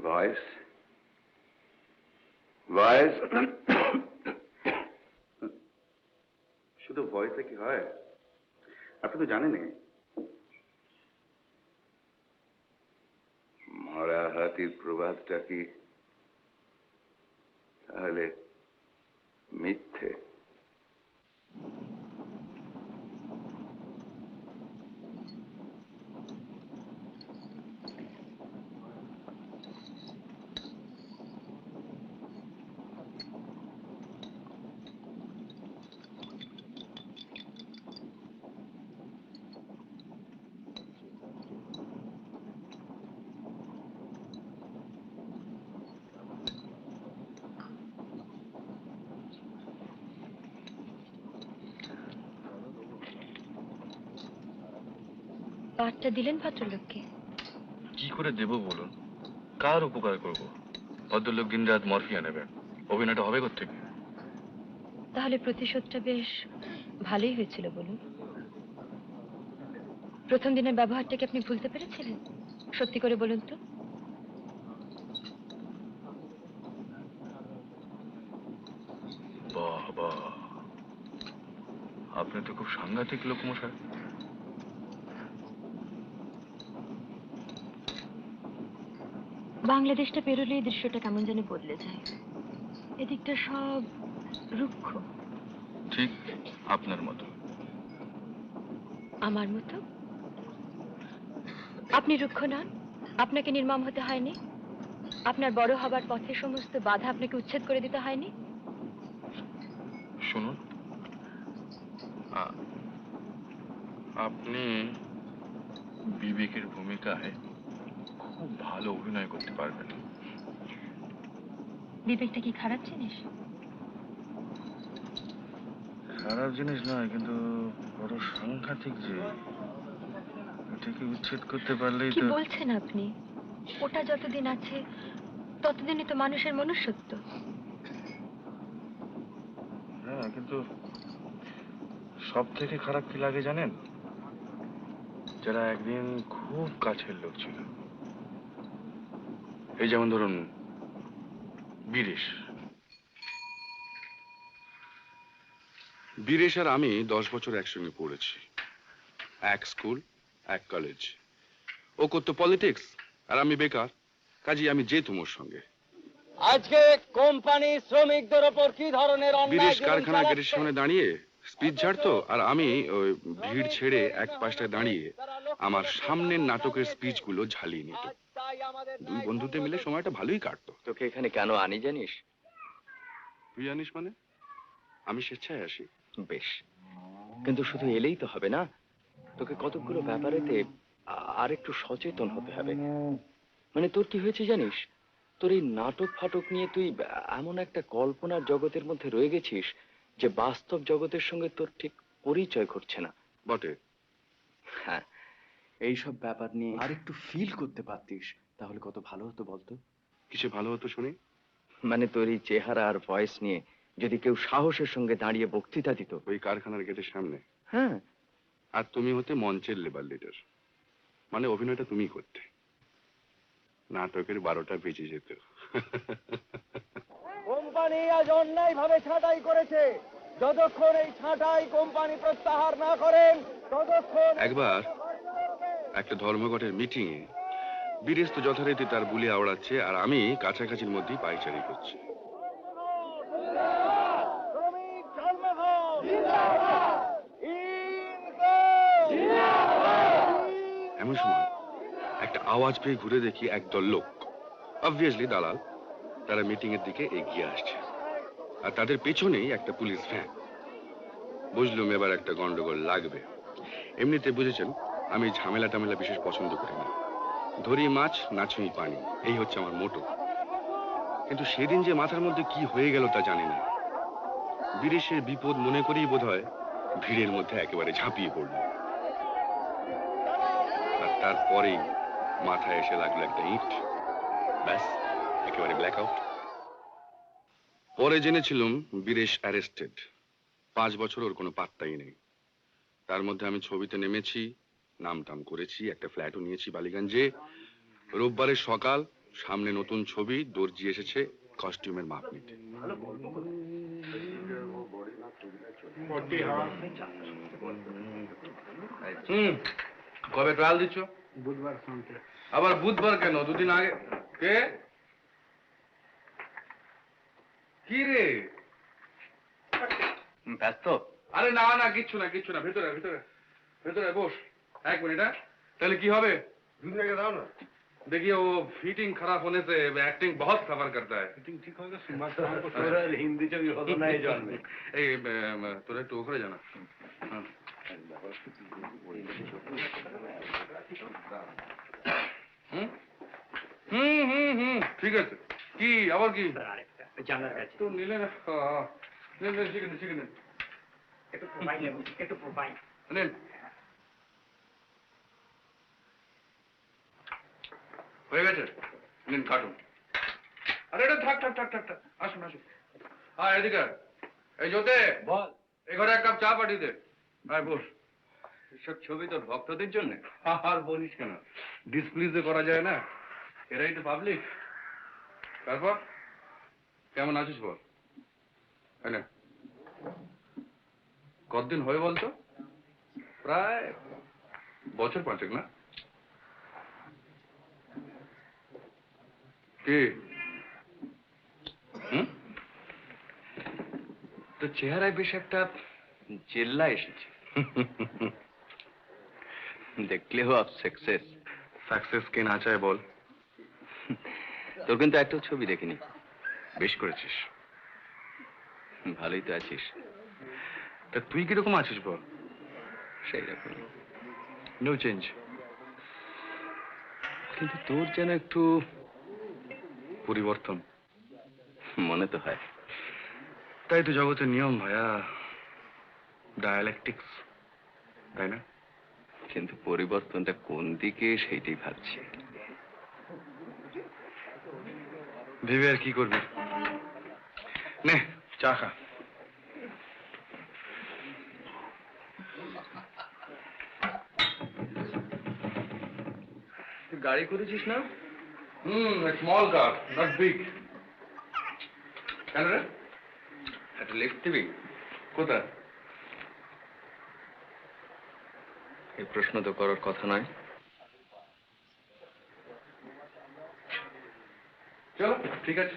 ভয়েস শুধু ভয়েসে কি হয়? আপনি তো জানেনই। মরা হাতির প্রবাদটা কি তাহলে মিথ্যে? কার্ডটা দিলেন ভদ্রলোককে? কি করে দেব বলুন? কার উপকার করব? ভদ্রলোক দিন রাত মরফিয়া নেবেন, অভিনয়টা হবে কোত্থেকে? তাহলে প্রতিশোধটা বেশ ভালোই হয়েছিল বলুন। প্রথম দিনের ব্যবহারটাকে আপনি ভুলতে পেরেছিলেন? সত্যি করে বলুন তো। বাহ বাহ, আপনি তো খুব সাংঘাতিক লোক মশাই। বাংলাদেশটা পেরোলে এই দৃশ্যটা কেমন যেন বদলে যায়। এদিকটা সব রুক্ষ। ঠিক আপনার মতো। আমার মতো? আপনি রুক্ষ নন, আপনাকে নির্মম হতে হয়নি, আপনার বড় হবার পথে সমস্ত বাধা আপনাকে উচ্ছেদ করে দিতে হয়নি। শুনুন, আপনি বিবেকের ভূমিকায় খুব ভালো অভিনয় করতে পারবেন। বিবেকটা কি খারাপ জিনিস? খারাপ জিনিস নয়, কিন্তু বড় সাংঘাতিক যে। এটাকে উচ্ছেদ করতে পারলেই কি তো। বলছেন আপনি? ওটা যতদিন আছে ততদিনই তো মানুষের মনুষ্যত্ব। হ্যাঁ, কিন্তু সব থেকে খারাপ কি লাগে জানেন? যারা একদিন খুব কাছের লোক ছিল। এই যেমন ধরুন বীরেশ। বীরেশ আর আমি 10 বছর একসঙ্গে পড়েছি, এক স্কুল এক কলেজ। ও করতো পলিটিক্স আর আমি বেকার, কাজেই আমি যেতুম ওর সঙ্গে। আজকে কোম্পানি শ্রমিকদের ওপর কি ধরনের বীরেশ কারখানা গেটের সামনে দাঁড়িয়ে স্পিচ ঝাড়তো, আর আমি ওই ভিড় ছেড়ে এক পাশটায় দাঁড়িয়ে আমার সামনের নাটকের স্পিচগুলো ঝালিয়ে নিত। দুই বন্ধুতে মিলে সময়টা ভালোই কাটতো। তোকে এখানে কেন আনি জানিস? তুই জানিস মানে? আমি স্বেচ্ছায় আসি। বেশ, কিন্তু শুধু এলেই তো হবে না, তোকে কতগুলো ব্যাপারেতে আর একটু সচেতন হতে হবে। মানে তোর কি হয়েছে জানিস, তোর এই নাটক ফাটক নিয়ে তুই এমন একটা কল্পনার জগতের মধ্যে রয়ে গেছিস যে বাস্তব জগতের সঙ্গে তোর ঠিক পরিচয় ঘটছে না। বটে। হ্যাঁ, এইসব ব্যাপার নিয়ে আর একটু ফিল করতে পারতিস তাহলে কত ভালো হতো বলতো। কিসে ভালো হতো শুনি? মানে তোর এই চেহারা আর ভয়েস নিয়ে যদি কেউ সাহসের সঙ্গে দাঁড়িয়ে বক্তৃতা দিত। ওই কারখানার গেটের সামনে? হ্যাঁ। আর তুমি হতে মঞ্চের লেবার লিডার, মানে অভিনয়টা তুমি করতে, নাটকের 12টা বেজে যেত। কোম্পানি আজ অন্যায় ভাবে ছাঁটাই করেছে, যতক্ষণ এই ছাঁটাই কোম্পানি প্রত্যাহার না করেন ততক্ষণ। একবার একটা ধর্মঘটের মিটিং এ বীরেশ তো যথারীতি তার বুলি আওড়াচ্ছে, আর আমি কাছাকাছির মধ্যেই পাইচারি করছি। এমন সময় একটা আওয়াজ পেয়ে ঘুরে দেখি একদল লোক, অবভিয়াসলি দালাল, তারা মিটিং এর দিকে এগিয়ে আসছে, আর তাদের পেছনেই একটা পুলিশ ভ্যান। বুঝলুম এবার একটা গন্ডগোল লাগবে। এমনিতে বুঝেছেন আমি ঝামেলা টামেলা বিশেষ পছন্দ করি না, ধরি মাছ না ছুঁই পানি, এই হচ্ছে আমার মোটো। কিন্তু সেদিন যে মাথার মধ্যে কি হয়ে গেল তা জানি না। বীরেশের বিপদ মনে করেই বোধহয় ভিড়ের মধ্যে একেবারে ঝাঁপিয়ে পড়ল, আর তারপরেই মাথায় এসে লাগলো একটা ইট। ব্যাস, একেবারে ব্ল্যাক আউট। পরে জেনেছিলাম বীরেশ অ্যারেস্টেড, 5 বছর ওর কোনো পাত্তাই নেই। তার মধ্যে আমি ছবিতে নেমেছি, নাম টাম করেছি, একটা ফ্ল্যাটও নিয়েছি বালিগঞ্জে। রোববারের সকাল, সামনে নতুন ছবি, দর্জি এসেছে কস্টিউমের মাপ নিতে। কবে ট্রায়াল দিচ্ছ? বুধবার সন্ধ্যে। আবার বুধবার কেন? দুদিন আগে। কে? কি রে? ব্যস্ত? আরে না না, কিচ্ছু না কিচ্ছু না, ভেতরে ভেতরে ভেতরে বস। 1 মিনিট। তাহলে কি হবে? दूध लेके दाओ ना। देखिए वो फिटिंग खराब होने से एक्टिंग बहुत सफर करता है। फिटिंग ठीक होगा, सुबह शाम को थोड़ा हिंदी चली होता नहीं जानते। ए তোরা একটু ওখানে জানা। ঠিক আছে। কি আবার কি জানার কাছে তো নিলে না? শিখে নেন একটু প্রোফাইল নেব, একটু প্রোফাইল নেন। হয়ে গেছে, নিন কাটুন। আরে এটা থাক থাক থাক থাক থাক, আসুন আসুন। হ্যাঁ এদিকে এই জোতে বল। এই ঘরে 1 কাপ চা পাঠিয়ে দে। হ্যাঁ বস। এসব ছবি তোর ভক্তদের জন্য? আর বলিস কেন, ডিসপ্লিজে করা যায় না, এরাই তো পাবলিক। তারপর কেমন আছিস বল? না কতদিন হয়ে বলতো? প্রায় বছর 5 না? কি তো চেহারায় বেশ একটা জেল্লা এসেছে। দেখলেও আপ সাকসেস। সাকসেস কে না চায় বল? তোর কিন্তু একটাও ছবি দেখিনি। বেশ করেছিস। ভালোই তো আছিস। তা তুই কিরকম আছিস বল? সেই রকম, নো চেঞ্জ। কিন্তু তোর যেন একটু পরিবর্তন মনে তো হয়। তাই তো জগতের নিয়ম ভাইয়া, ডায়ালেকটিক্স, তাই না? কিন্তু পরিবর্তনটা কোন দিকে সেইটাই ভাবছি। ভেবে আর কি করবি? নে চা খা। তুই গাড়ি করেছিস না? Small car, not big. কেন রে? একটা লিফট দিবি? কোথায়? এই প্রশ্ন তো করার কথা নয়। চলো ঠিক আছে।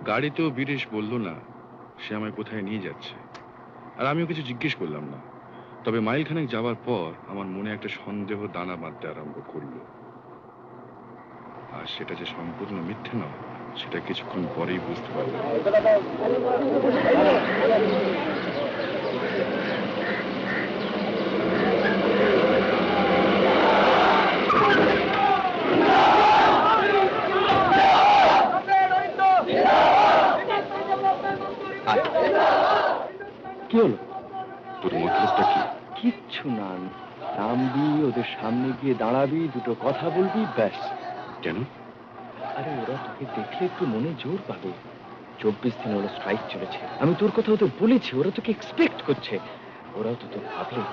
গাড়িতেও বীরেশ বলল না সে আমায় কোথায় নিয়ে যাচ্ছে, আর আমিও কিছু জিজ্ঞেস করলাম না। তবে মাইলখানেক যাওয়ার পর আমার মনে একটা সন্দেহ দানা বাঁধতে আরম্ভ করলো, আর সেটা যে সম্পূর্ণ মিথ্যে নয় সেটা কিছুক্ষণ পরেই বুঝতে পারলাম। হলো? তোর মতলবটা কি? কিচ্ছু না, নামবি, ওদের সামনে গিয়ে দাঁড়াবি, দুটো কথা বলবি, ব্যাস। কেন? আরে ওরা তোকে দেখলে একটু মনে জোর পাবে। 24 দিন হলো স্ট্রাইক চলেছে, আমি তোর কথা ওদের বলেছি, ওরা তোকে এক্সপেক্ট করছে, ওরাও তো তোর পাবলিক।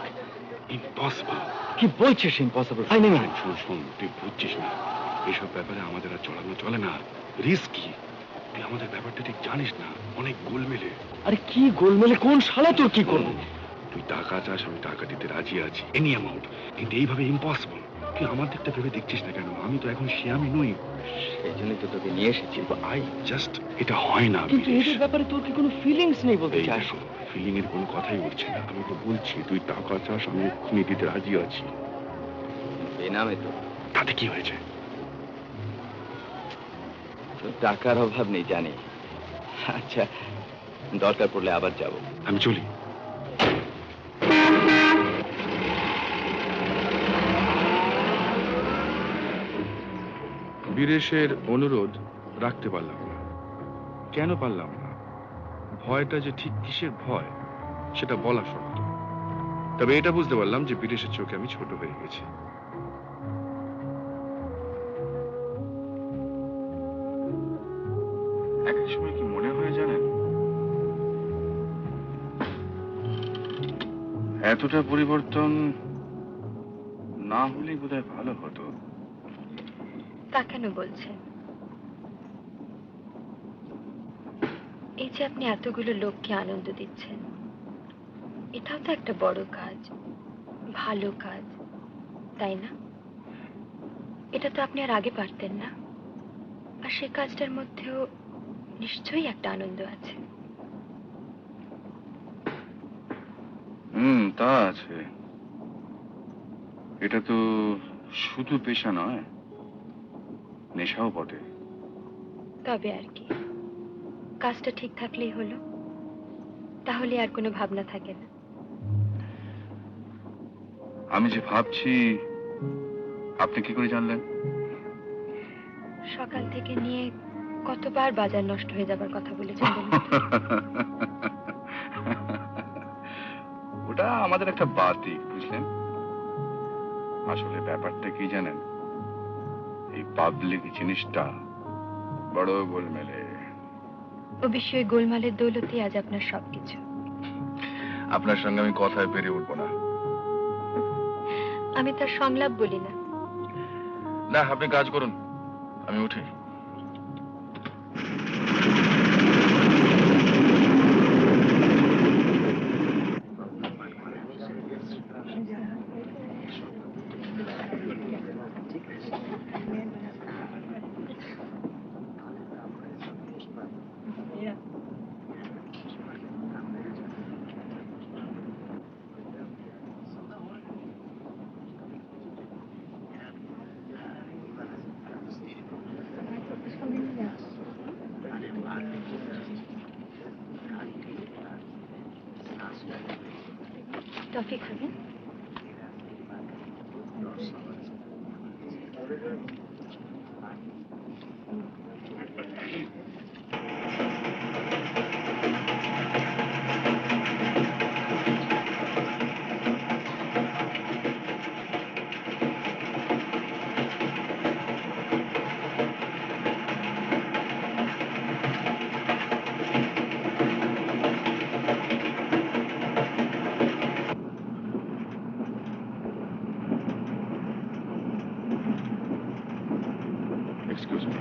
ইম্পসিবল। কি বলছিস ইম্পসিবল? আই নেই মানে শোন শোন, তুই বুঝছিস না, এসব ব্যাপারে আমাদের আর চলানো চলে না, রিস্কি। তুই আমাদের ব্যাপারটা ঠিক জানিস না, অনেক গোলমেলে। আরে কি গোলমেলে? কোন শালা তোর কি করবে? তুই টাকা চাস, আমি টাকা দিতে রাজি আছি, এনি অ্যামাউন্ট, কিন্তু এইভাবে ইম্পসিবল। তুই আমার দিকটা ভেবে দেখছিস না কেন? আমি তো এখন সে আমি নই। সেই জন্যই তো তোকে নিয়ে এসেছি। আই জাস্ট, এটা হয় না। কিন্তু এদের ব্যাপারে তোর কি কোনো ফিলিংস নেই বলতে চাস? ফিলিং এর কোনো কথাই উঠছে না। আমি তো বলছি তুই টাকা চাস, আমি এক্ষুনি দিতে রাজি আছি। বেনামে তো। তাতে কি হয়েছে? তোর টাকার অভাব নেই জানি। আচ্ছা, দরকার পড়লে আবার যাব। আমি চলি। বীরেশের অনুরোধ রাখতে পারলাম না। কেন পারলাম না? ভয়টা যে ঠিক কিসের ভয় সেটা বলা শক্ত। তবে এটা বুঝতে পারলাম যে বীরেশের চোখে আমি ছোট হয়ে গেছি। এক সময় কি মনে হয় জানেন, এতটা পরিবর্তন না হলেই বোধহয় ভালো হতো। তা কেন বলছেন? এই যে আপনি এতগুলো লোককে আনন্দ দিচ্ছেন, এটাও তো একটা বড় কাজ, ভালো কাজ, তাই না? এটা তো আপনি আর আগে পারতেন না, আর সে কাজটার মধ্যেও নিশ্চয়ই একটা আনন্দ আছে। তা আছে। এটা তো শুধু পেশা নয়, নেশাও বটে। তবে আর কি, কাজটা ঠিক থাকলেই হলো, তাহলে আর কোনো ভাবনা থাকে না। আমি যে ভাবছি, আপনি কি করে জানলেন? সকাল থেকে নিয়ে কতবার বাজার নষ্ট হয়ে যাবার কথা বলেছেন বলুন তো? ওটা আমাদের একটা বাতিক, বুঝলেন? আসলে ব্যাপারটা কি জানেন, এই পাবলিক জিনিসটা বড় গোলমেলে। অবশ্যই গোলমালের দৌলতে আজ আপনার সবকিছু। আপনার সঙ্গে আমি কথায় পেরে উঠবো না। আমি তার সংলাপ বলি না। না, আপনি কাজ করুন, আমি উঠি। টফি খাবেন? Excuse me.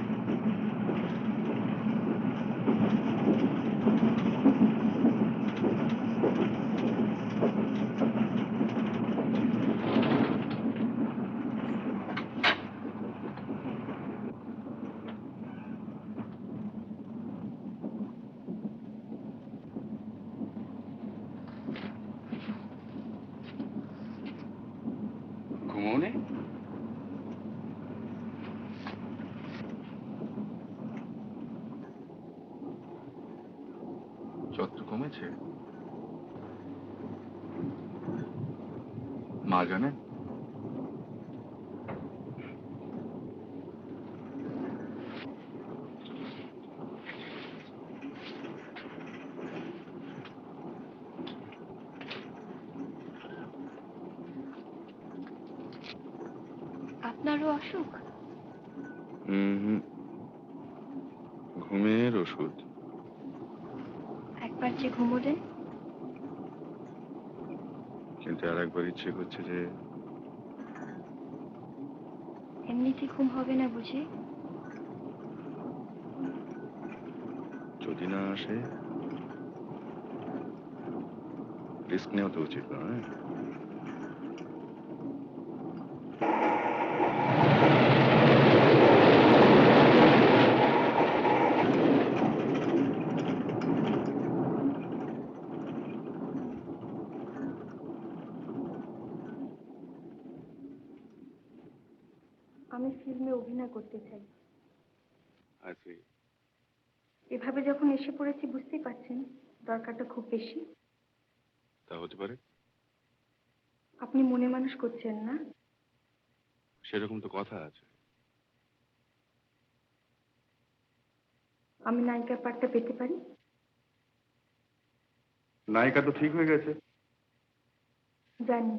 ঘুমোনে? যত কমেছে মা জানেন? আপনারও অসুখ? ঘুমের ওষুধ। একবার যে ঘুমোলেন। কিন্তু আর একবার ইচ্ছে করছে যে এমনিতে ঘুম হবে না বুঝি? যদি না আসে, রিস্ক নেওয়া তো উচিত নয়। আমি ফিল্মে অভিনয় করতে চাই। আছি। এভাবে যখন এসে পড়েছি বুঝতেই পারছেন দরকারটা খুব বেশি। তা হতে পারে। আপনি মনে মানুষ করছেন না? সেরকম তো কথা আছে। আমি নায়িকার পাঠটা পেতে পারি? নায়িকা তো ঠিক হয়ে গেছে। জানি।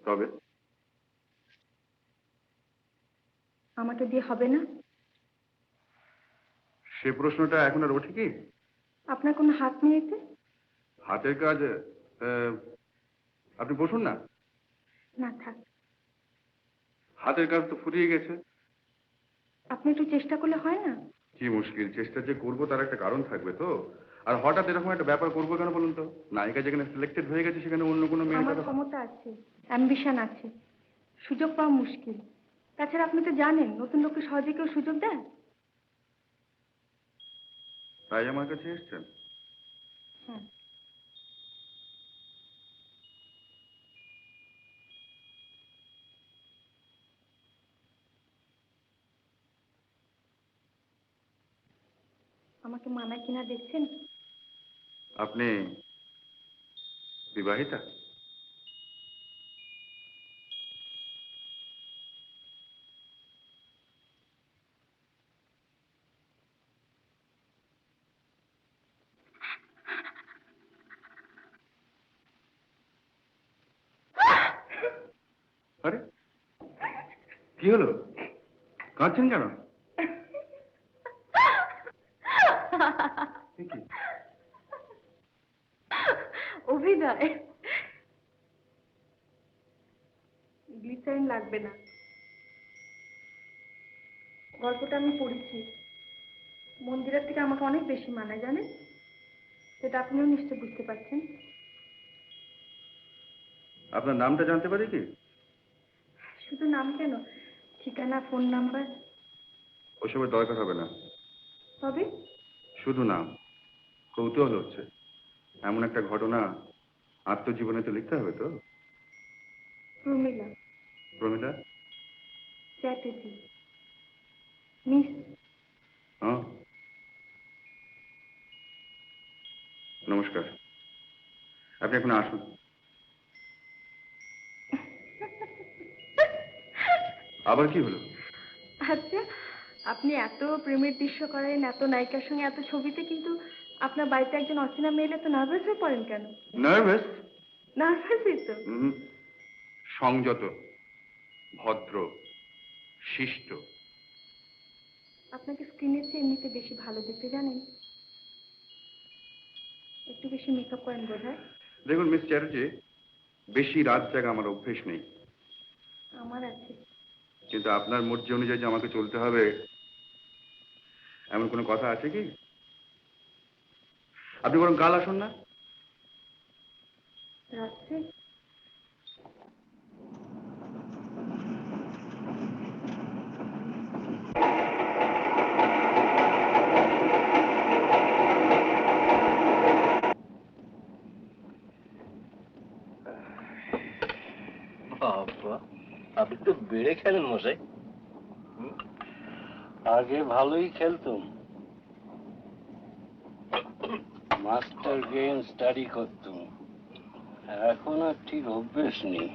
তবে আমাকে দিয়ে হবে না? সে প্রশ্নটা এখন আর ওঠে কি? আপনার কোনো হাত নেই এতে? হাতের কাজ। আপনি বসুন না। না থাক। হাতের কাজ তো ফুরিয়ে গেছে। আপনি একটু চেষ্টা করলে হয় না? কি মুশকিল, চেষ্টা যে করবো তার একটা কারণ থাকবে তো। আর হঠাৎ এরকম একটা ব্যাপার করবো কেন বলুন তো? নায়িকা যেখানে সিলেক্টেড হয়ে গেছে সেখানে অন্য কোনো মেয়ের আমার কথা। ক্ষমতা আছে, অ্যাম্বিশন আছে, সুযোগ পাওয়া মুশকিল। তাছাড়া আপনি তো জানেন নতুন লোককে সহজে কেউ সুযোগ দেয়? তাই আমার কাছে এসছেন? হ্যাঁ। আমাকে মানায় কিনা দেখছেন? আপনি বিবাহিতা? আরে কি হলো, কাঁদছেন কেন? অভিনয়। গ্লিসারিন লাগবে না। গল্পটা আমি পড়েছি। মন্দিরের থেকে আমাকে অনেক বেশি মানায় জানেন, সেটা আপনিও নিশ্চয় বুঝতে পারছেন। আপনার নামটা জানতে পারি কি? শুধু নাম কেন, ঠিকানা, ফোন নাম্বার। ওসবের দরকার হবে না। তবে শুধু নাম। কৌতূহল হচ্ছে, এমন একটা ঘটনা আত্মজীবনে তো লিখতে হবে তো। প্রমীলা। প্রমিলা চ্যাটার্জি। মিস। হ্যাঁ, নমস্কার। আপনি এখন আসুন। আবার কি হলো? আচ্ছা, আপনি এত প্রেমের দৃশ্য করেন, এত নায়িকার সঙ্গে এত ছবিতে, কিন্তু আপনার বাড়িতে একজন অচেনা মেয়ে এলে তো নার্ভাস হয়ে পড়েন কেন? নার্ভাস? নার্ভাসই তো। সংযত, ভদ্র, শিষ্ট। আপনাকে স্ক্রিনের চেয়ে এমনিতে বেশি ভালো দেখতে জানেন। একটু বেশি মেকআপ করেন বোধহয়। দেখুন মিস চ্যাটার্জি, বেশি রাত জাগা আমার অভ্যেস নেই। আমার আছে। কিন্তু আপনার মর্জি অনুযায়ী যে আমাকে চলতে হবে এমন কোনো কথা আছে কি? আপনি বরং কাল আসুন না। রাত্রে? বাবা, আপনি তো বেড়ে খেলেন মশাই। আগে ভালোই খেলতুম, মাস্টার গেম স্টাডি করতুম। এখন আর ঠিক অভ্যেস নেই।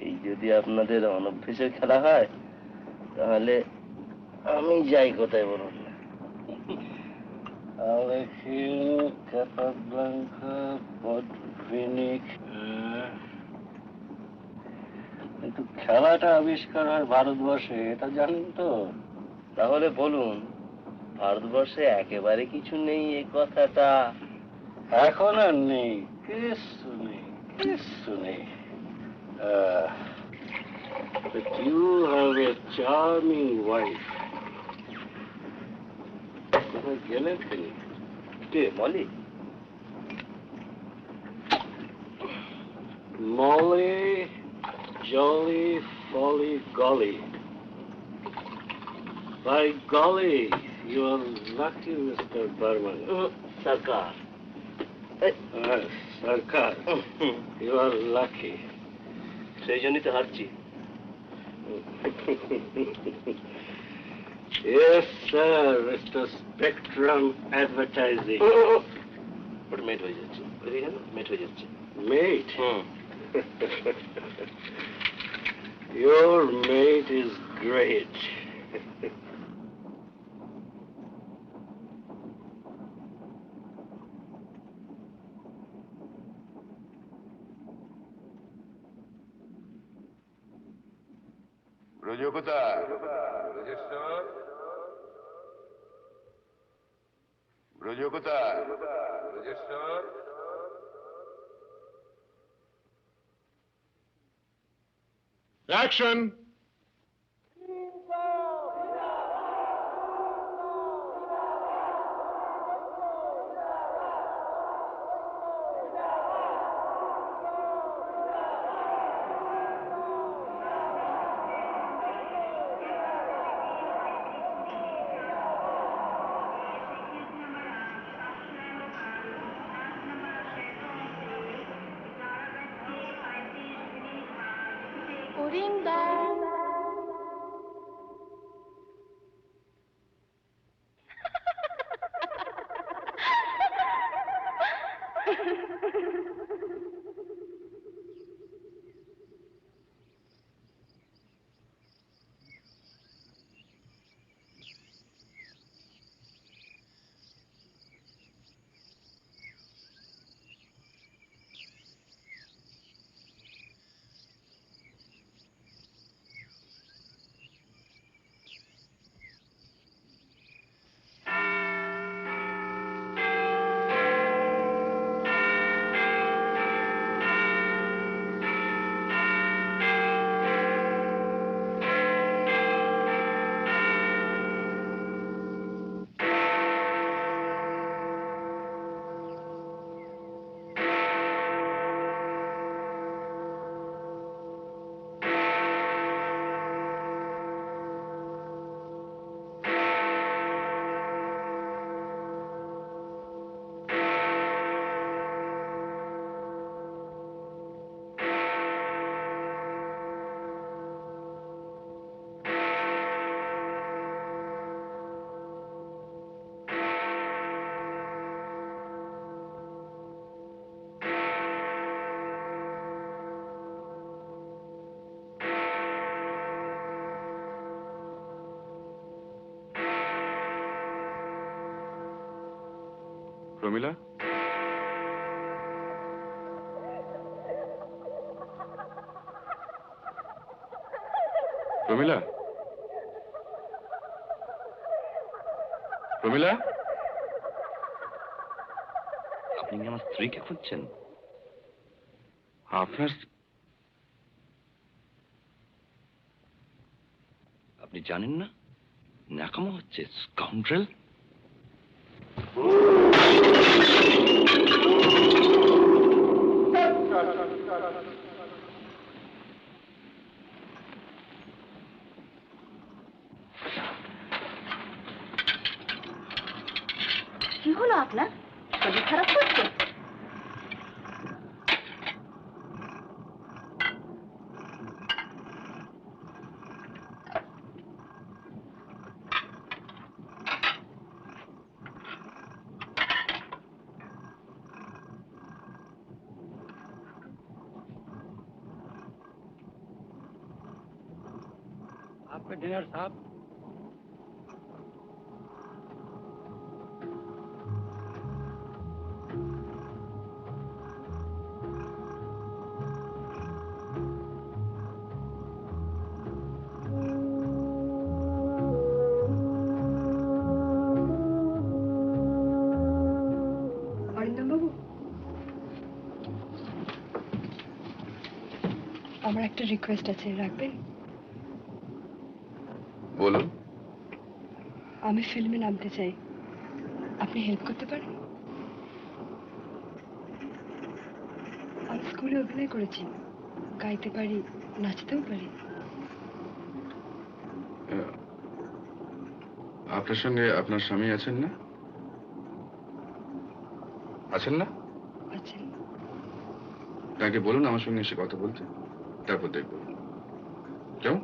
এই যদি আপনাদের অনভ্যেসের খেলা হয় তাহলে আমি যাই কোথায় বলুন। আলেখিন, ক্যাপাব্লাঙ্কা, পডভিনিক, কিন্তু খেলাটা আবিষ্কার হয় ভারতবর্ষে, এটা জানেন তো? তাহলে বলুন, ভারতবর্ষে একেবারে কিছু নেই এই কথাটা? এখন আর নেই, কিছু নেই, কিছু নেই। But you have a charming wife. কোথায় গেলেন তিনি? কে, Moli? Molly, jolly, folly, golly. By golly, you are lucky, Mr. Burman. Sarkar. Sarkar, you are lucky. সেই জন্যই তো হারছি। Yes, sir, Mr. Spectrum Advertising. ওটা মেট হয়ে যাচ্ছে, মেট হয়ে যাচ্ছে। Mate? Your mate is great. Braj কোথায়? ব্রজেশ্বর, ব্রজ কোথায়? ব্রজেশ্বর। অ্যাকশন! প্রমিলা, প্রমিলা, প্রমিলা, আপনি কি আমার স্ত্রীকে খুঁজছেন? আপনার আপনি জানেন না ন্যাকামো হচ্ছে, স্কাউন্ড্রেল। কি হলো আপনার? শরীর খারাপ করছে? आपका डिनर साहब। আমার একটা রিকোয়েস্ট আছে, রাখবেন? বলুন। আমি ফিল্মে নামতে চাই, আপনি হেল্প করতে পারেন? আমি স্কুলে অভিনয় করেছি, গাইতে পারি, নাচতেও পারি। আপনার সঙ্গে আপনার স্বামী আছেন না? আছেন না? আছেন। তাকে বলুন আমার সঙ্গে এসে কথা বলতে, তারপর দেখব। কেমন?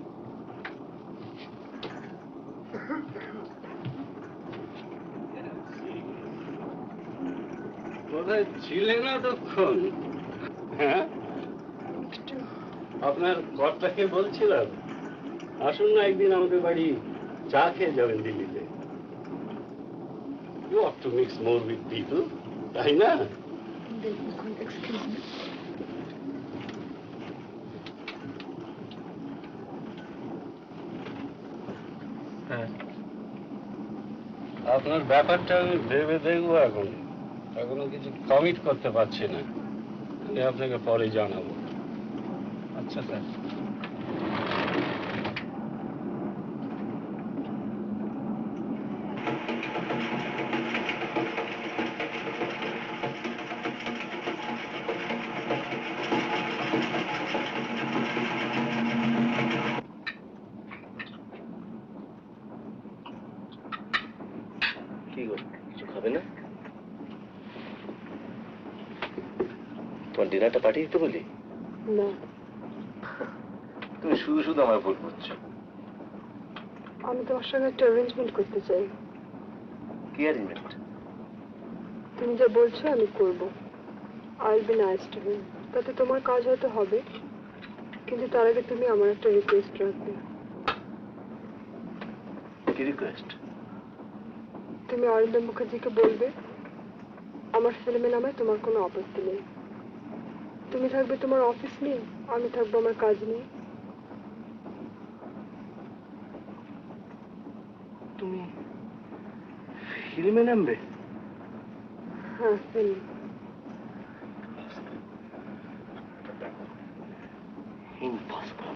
কোথায় ছিলেন না তখন? হ্যাঁ, আপনার কর্তাকে বলছিলাম আসুন না একদিন আমাদের বাড়ি চা খেয়ে যাবেন দিল্লিতে। You ought to mix more with people, তাই না? Excuse me. হ্যাঁ, আপনার ব্যাপারটা আমি ভেবে দেখবো, এখনো কিছু কমিট করতে পারছি না, আমি আপনাকে পরে জানাবো। আচ্ছা স্যার। কি গো, কিছু খাবে না? তোমার ডিনারটা পাঠিয়ে দিতে বলি? না, তুমি শুধু শুধু আমার ভুল করছো। আমি তোমার সঙ্গে একটা অ্যারেঞ্জমেন্ট করতে চাই। কি অ্যারেঞ্জমেন্ট? তুমি যা বলছো আমি করব। I will be nice to him. তাতে তোমার কাজ হয়তো হবে, কিন্তু তার আগে তুমি আমার একটা রিকোয়েস্ট রাখবে। কি রিকোয়েস্ট? তুমি অরিন্দম মুখার্জিকে বলবে আমার ফিল্মে নামায় তোমার কোনো আপত্তি নেই। তুমি থাকবে তোমার অফিস নিয়ে, আমি থাকবো আমার কাজ নিয়ে। তুমি ফিল্মে নামবে? হ্যাঁ, ফিল্ম। ইম্পসিবল।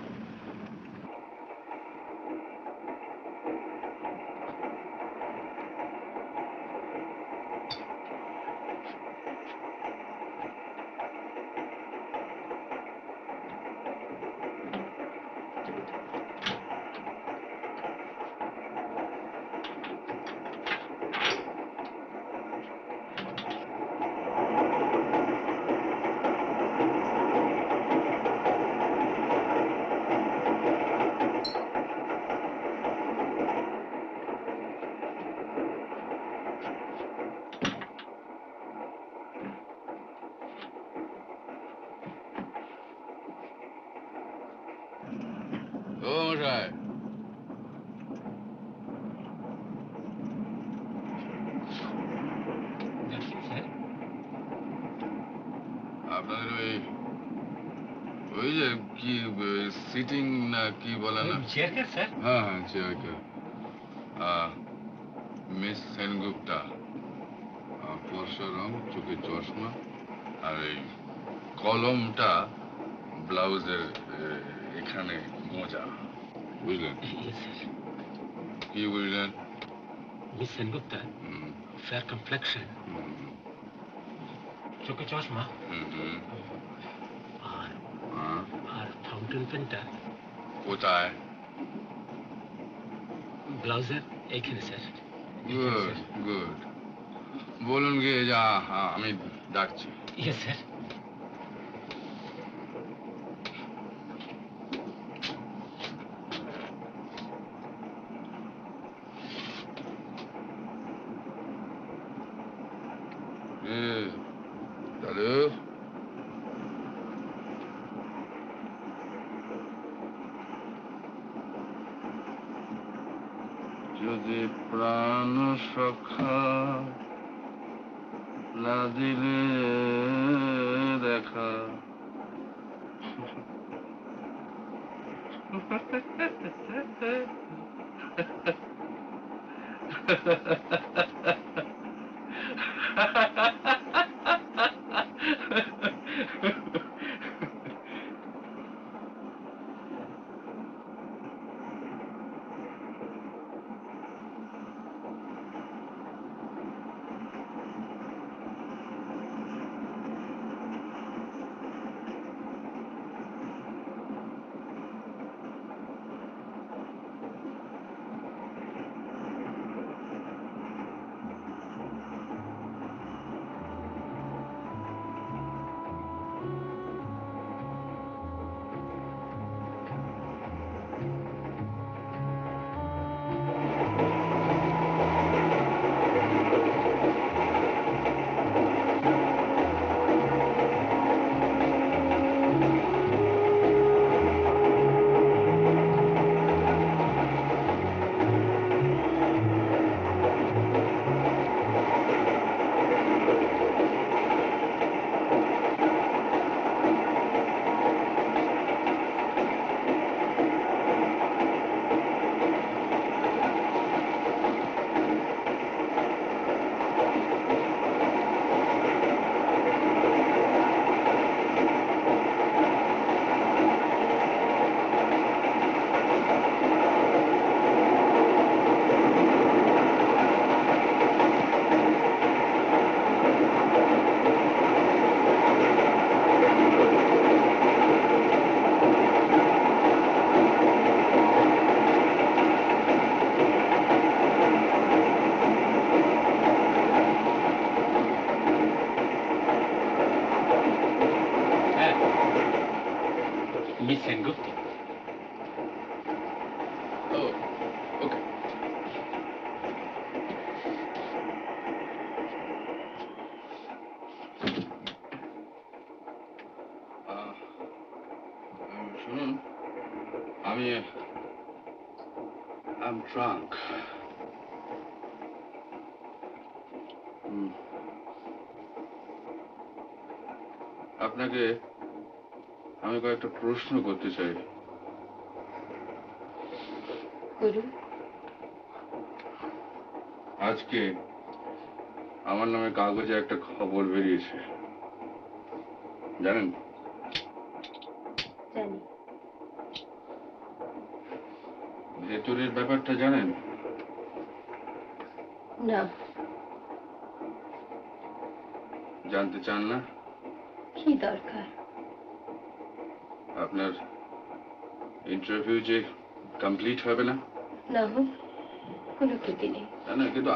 ও মশাই, আপনাদের ওই যে কি সিটিং না কি বলে না, চেয়ার কে স্যার? হ্যাঁ হ্যাঁ চেয়ার কে, মিস সেনগুপ্তা, ফর্সা রং, চোখে চশমা, আর এই কলমটা ব্লাউজের এখানে মোজা, বুঝলেন? কি বুঝলেন? মিস সেনগুপ্তা, ফেয়ার কমপ্লেকশন, চোখে চশমা, আর ফাউন্টেন পেনটা কোথায়? ব্লাউজের এইখানে স্যার। গুড গুড, বলুন গিয়ে যা, আমি ডাকছি। Yes sir. দাদু, যদি প্রাণ সখা না দিলে দেখা, মিস সেনগুপ্ত। ও ওকে। শুনুন, আমি I'm drunk. আপনাকে আমি কয়েকটা প্রশ্ন করতে চাই। করুন। আজকে আমার নামে কাগজে একটা খবর বেরিয়েছে, জানেন? জানি। ভেতরের ব্যাপারটা জানেন? না। জানতে চান না? কি দরকার? আপনার ইন্টারভিউ যে কমপ্লিট হবে না? না হোক, কোনো ক্ষতি নেই। না কিন্তু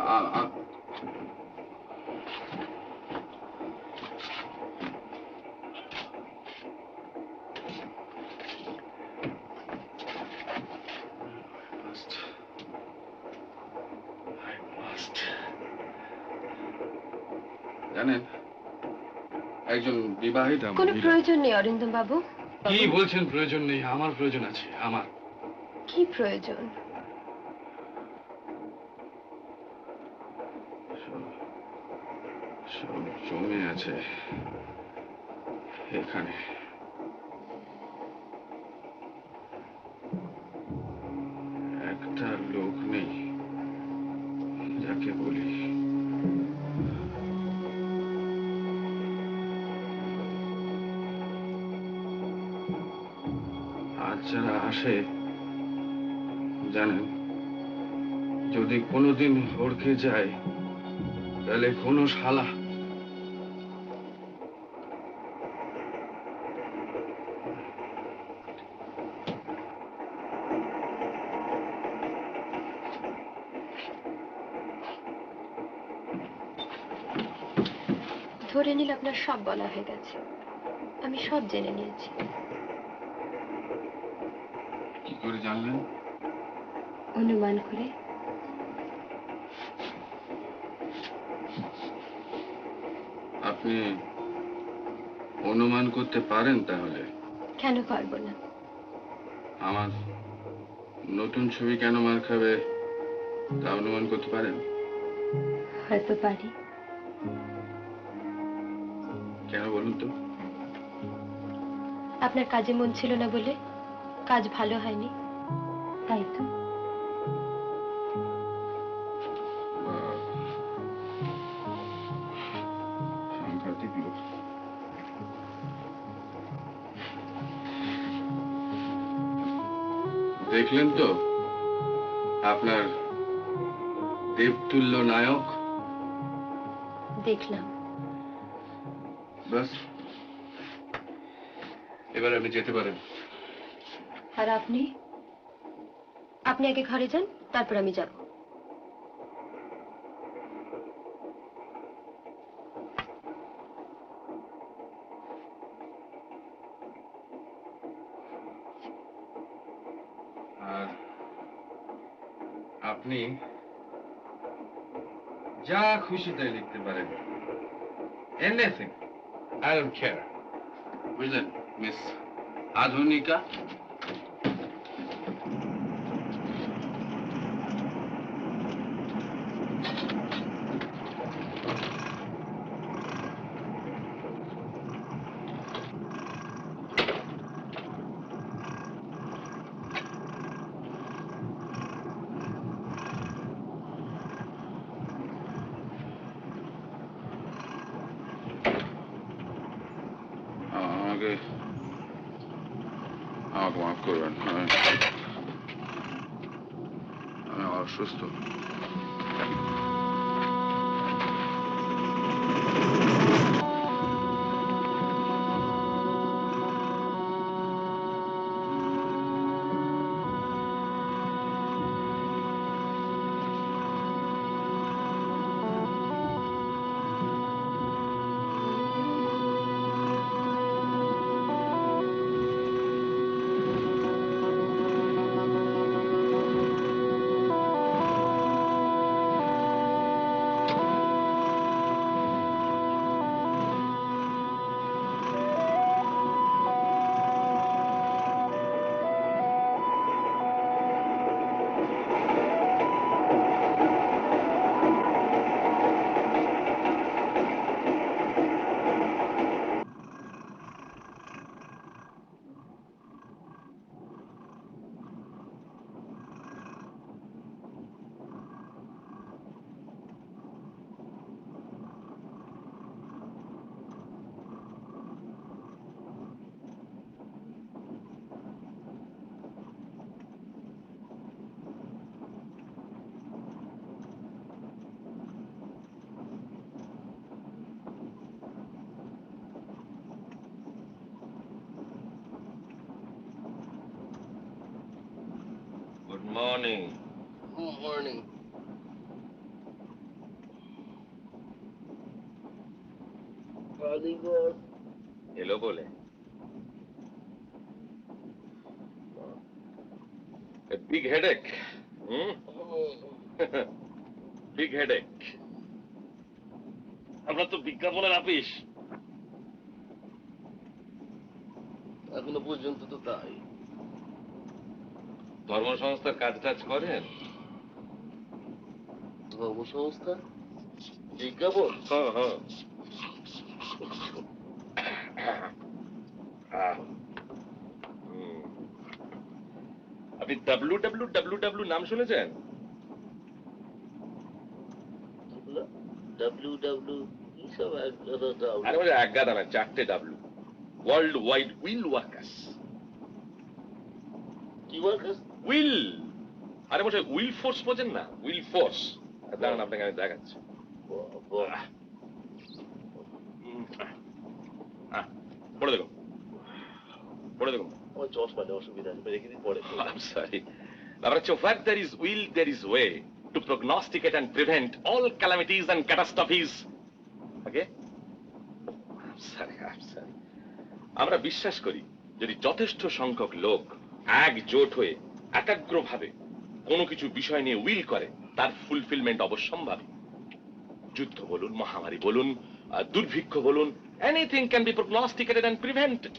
জানেন, একজন বিবাহিত কোনো প্রয়োজন নেই অরিন্দম বাবু। কি বলছেন প্রয়োজন নেই? আমার প্রয়োজন আছে। আমার কি প্রয়োজন? সব জমে আছে এখানে। একটা লোক নেই যাকে বলি। আজ যারা আসে, জানেন, যদি কোনোদিন ভড়কে যায় তাহলে কোনো শালা ধরে নিলে আপনার সব বলা হয়ে গেছে, আমি সব জেনে নিয়েছি। কি করে জানলেন? অনুমান করে। আপনি অনুমান করতে পারেন তাহলে? কেন পারবো না? আমার নতুন ছবি কেন মার খাবে তা অনুমান করতে পারেন? হয়তো পারি। কেন বলুন তো? আপনার কাজে মন ছিল না বলে, কাজ ভালো হয়নি, তাই তো। সাংঘাতিক লোক। দেখলেন তো আপনার দেবতুল্য নায়ক? দেখলাম। বাস, এবার আপনি যেতে পারেন। আর আপনি? আপনি আগে ঘরে যান, তারপর আমি যাব। আর আপনি যা খুশি তাই লিখতে পারেন। Anything, I don't care. বুঝলেন মিস আধুনিকা? আমাকে মাফ করবেন, আমি অসুস্থ। মর্নিং। মর্নিং। এলো বলে বিগ হেডেক। Big headache. আমরা তো বিজ্ঞাপনের আপিস, এখনো পর্যন্ত তো তাই। ধর্মসংস্থার কাজ টাজ করেন? ধর্মসংস্থা বিজ্ঞাপন? হ্যাঁ হ্যাঁ। আপনি WWW নাম শুনেছেন? আরে এক গাদা না, 4টে W। World wide will workers. কি ওয়ার্কার্স? উইল। আরে মশাই, উইল ফোর্স বোঝেন না? Will force. দাঁড়ান, আপনাকে আমি দেখাচ্ছি। পড়ে দেখুন, পড়ে দেখুন। আমার চশমা নেই, অসুবিধা আছে, রেখে দিন পরে। সরি। ব্যাপার হচ্ছে, where there is will there is way to prognosticate and prevent all calamities and catastrophes. Okay? Sorry. আমরা বিশ্বাস করি, যদি যথেষ্ট সংখ্যক লোক একজোট হয়ে একাগ্রভাবে কোনো কিছু বিষয় নিয়ে উইল করে, তার ফুলফিলমেন্ট অবশ্যম্ভাবী। যুদ্ধ বলুন, মহামারী বলুন, দুর্ভিক্ষ বলুন, anything can be prognosticated and prevented.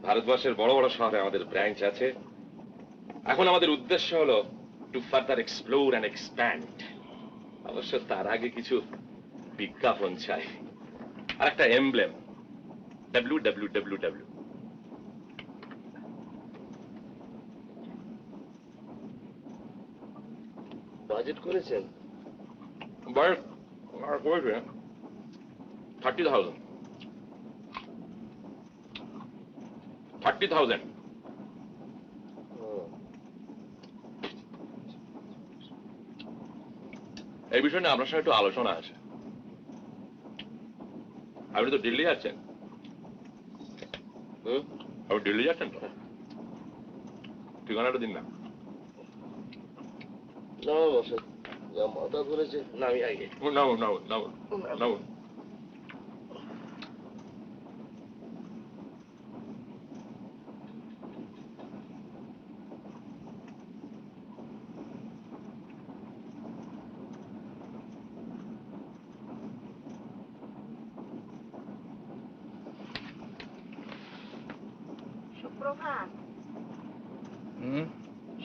ভারতবর্ষের বড় বড় শহরে আমাদের ব্রাঞ্চ আছে। এখন আমাদের উদ্দেশ্য হলো two further explore and expand. অবশ্য তার আগে কিছু বিজ্ঞাপন চাই, আর একটা এমব্লেম, WWW। বাজেট করেছেন? বাজেট করেছে 30,000। 30,000। এই বিষয়ে না আপনার সঙ্গে একটু আলোচনা আছে। আপনি তো দিল্লি যাচ্ছেন। আপনি দিল্লি যাচ্ছেন তো? ঠিকানাটা দিন না। মাথা ধরেছে, নামি আগে। নামুন।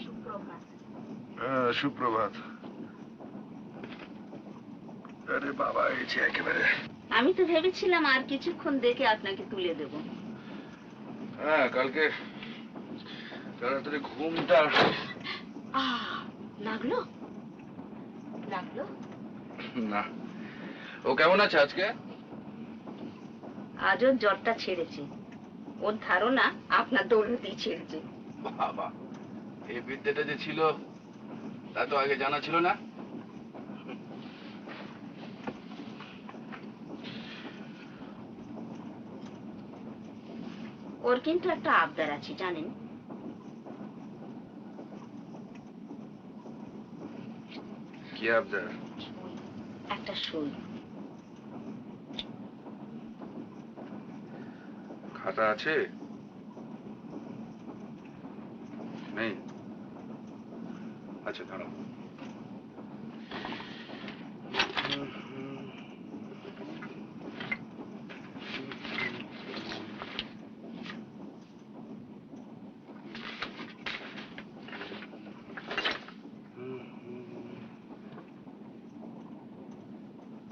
সুপ্রভাত। সুপ্রভাত। আরে বাবা, এই যে একেবারে। আমি তো ভেবেছিলাম আর কিছুক্ষণ দেখে আপনাকে তুলে দেব। হ্যাঁ, কালকে রাত্রে ঘুমটা লাগলো না। ও কেমন আছে আজকে? আজ ওর জ্বরটা ছেড়েছে। ওর ধারণা আপনার দৌলতেই ছেড়েছে। বাবা, এই বিদ্যাটা যে ছিল তা তো আগে জানা ছিল না। ওর কিন্তু একটা আবদার আছে, জানেন? কি আবদার? একটা সই। খাতা আছে? নেই? আচ্ছা, দাঁড়াও।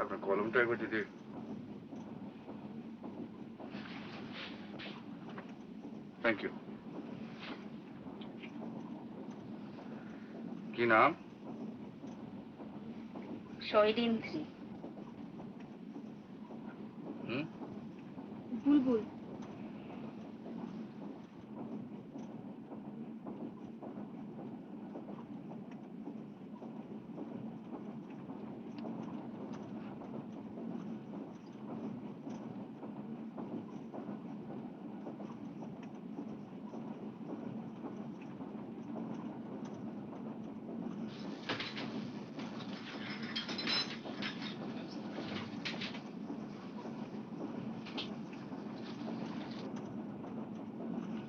আপনার কলমটা একবার যদি। Thank you. কি নাম? শৈরিন্দ্রি। বুলবুল।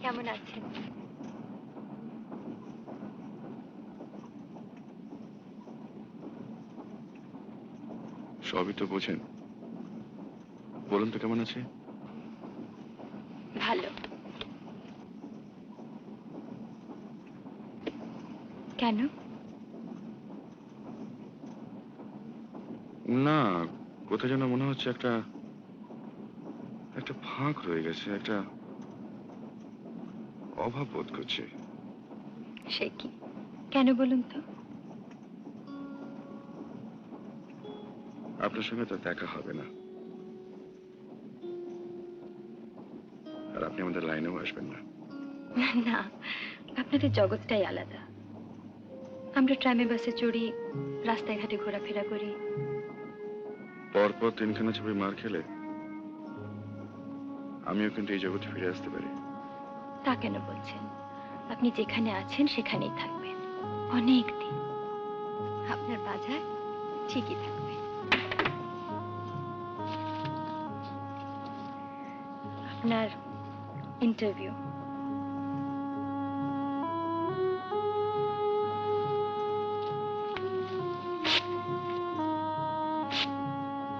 কেমন আছেন? সবই তো বোঝেন, বলুন তো কেমন আছে? ভালো। কেন? না, কোথায় যেন মনে হচ্ছে একটা একটা ফাঁক রয়ে গেছে, একটা অভাব বোধ করছে। সে কি? কেন বলুন তো? আপনার সঙ্গে তো দেখা হবে না, আর আপনি আমাদের লাইনেও আসবেন না। না, আপনাদের জগৎটাই আলাদা। আমরা ট্রামে বাসে চড়ি, রাস্তায় ঘাটে ঘোরাফেরা করি। পরপর 3খানা ছবি মার খেলে আমিও কিন্তু এই জগতে ফিরে আসতে পারি। তা কেন বলছেন? আপনি যেখানে আছেন সেখানেই থাকবেন অনেক দিন। আপনার বাজার ঠিকই থাকবে। আপনার ইন্টারভিউ।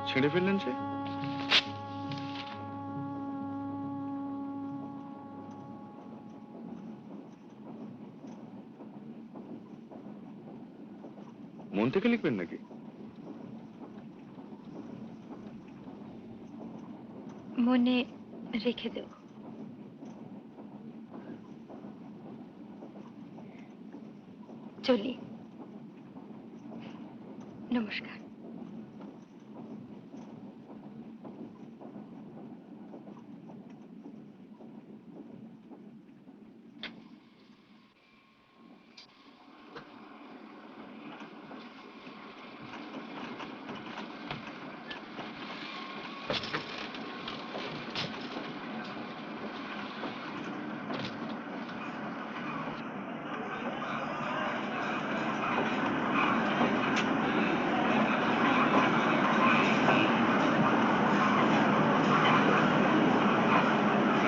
ছেড়ে ফেললেন যে? মন থেকে লিখবেন নাকি? মনে রেখে দেব। চলি। নমস্কার।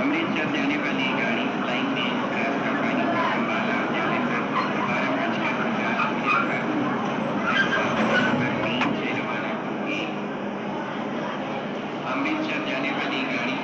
अमृतसर जाने वाली गाड़ी फ्लाइंग में क्रैश का पानी का अम्बाला जाने पर 12:50 पर 3 से रवाना होगी। अमृतसर जाने वाली गाड़ी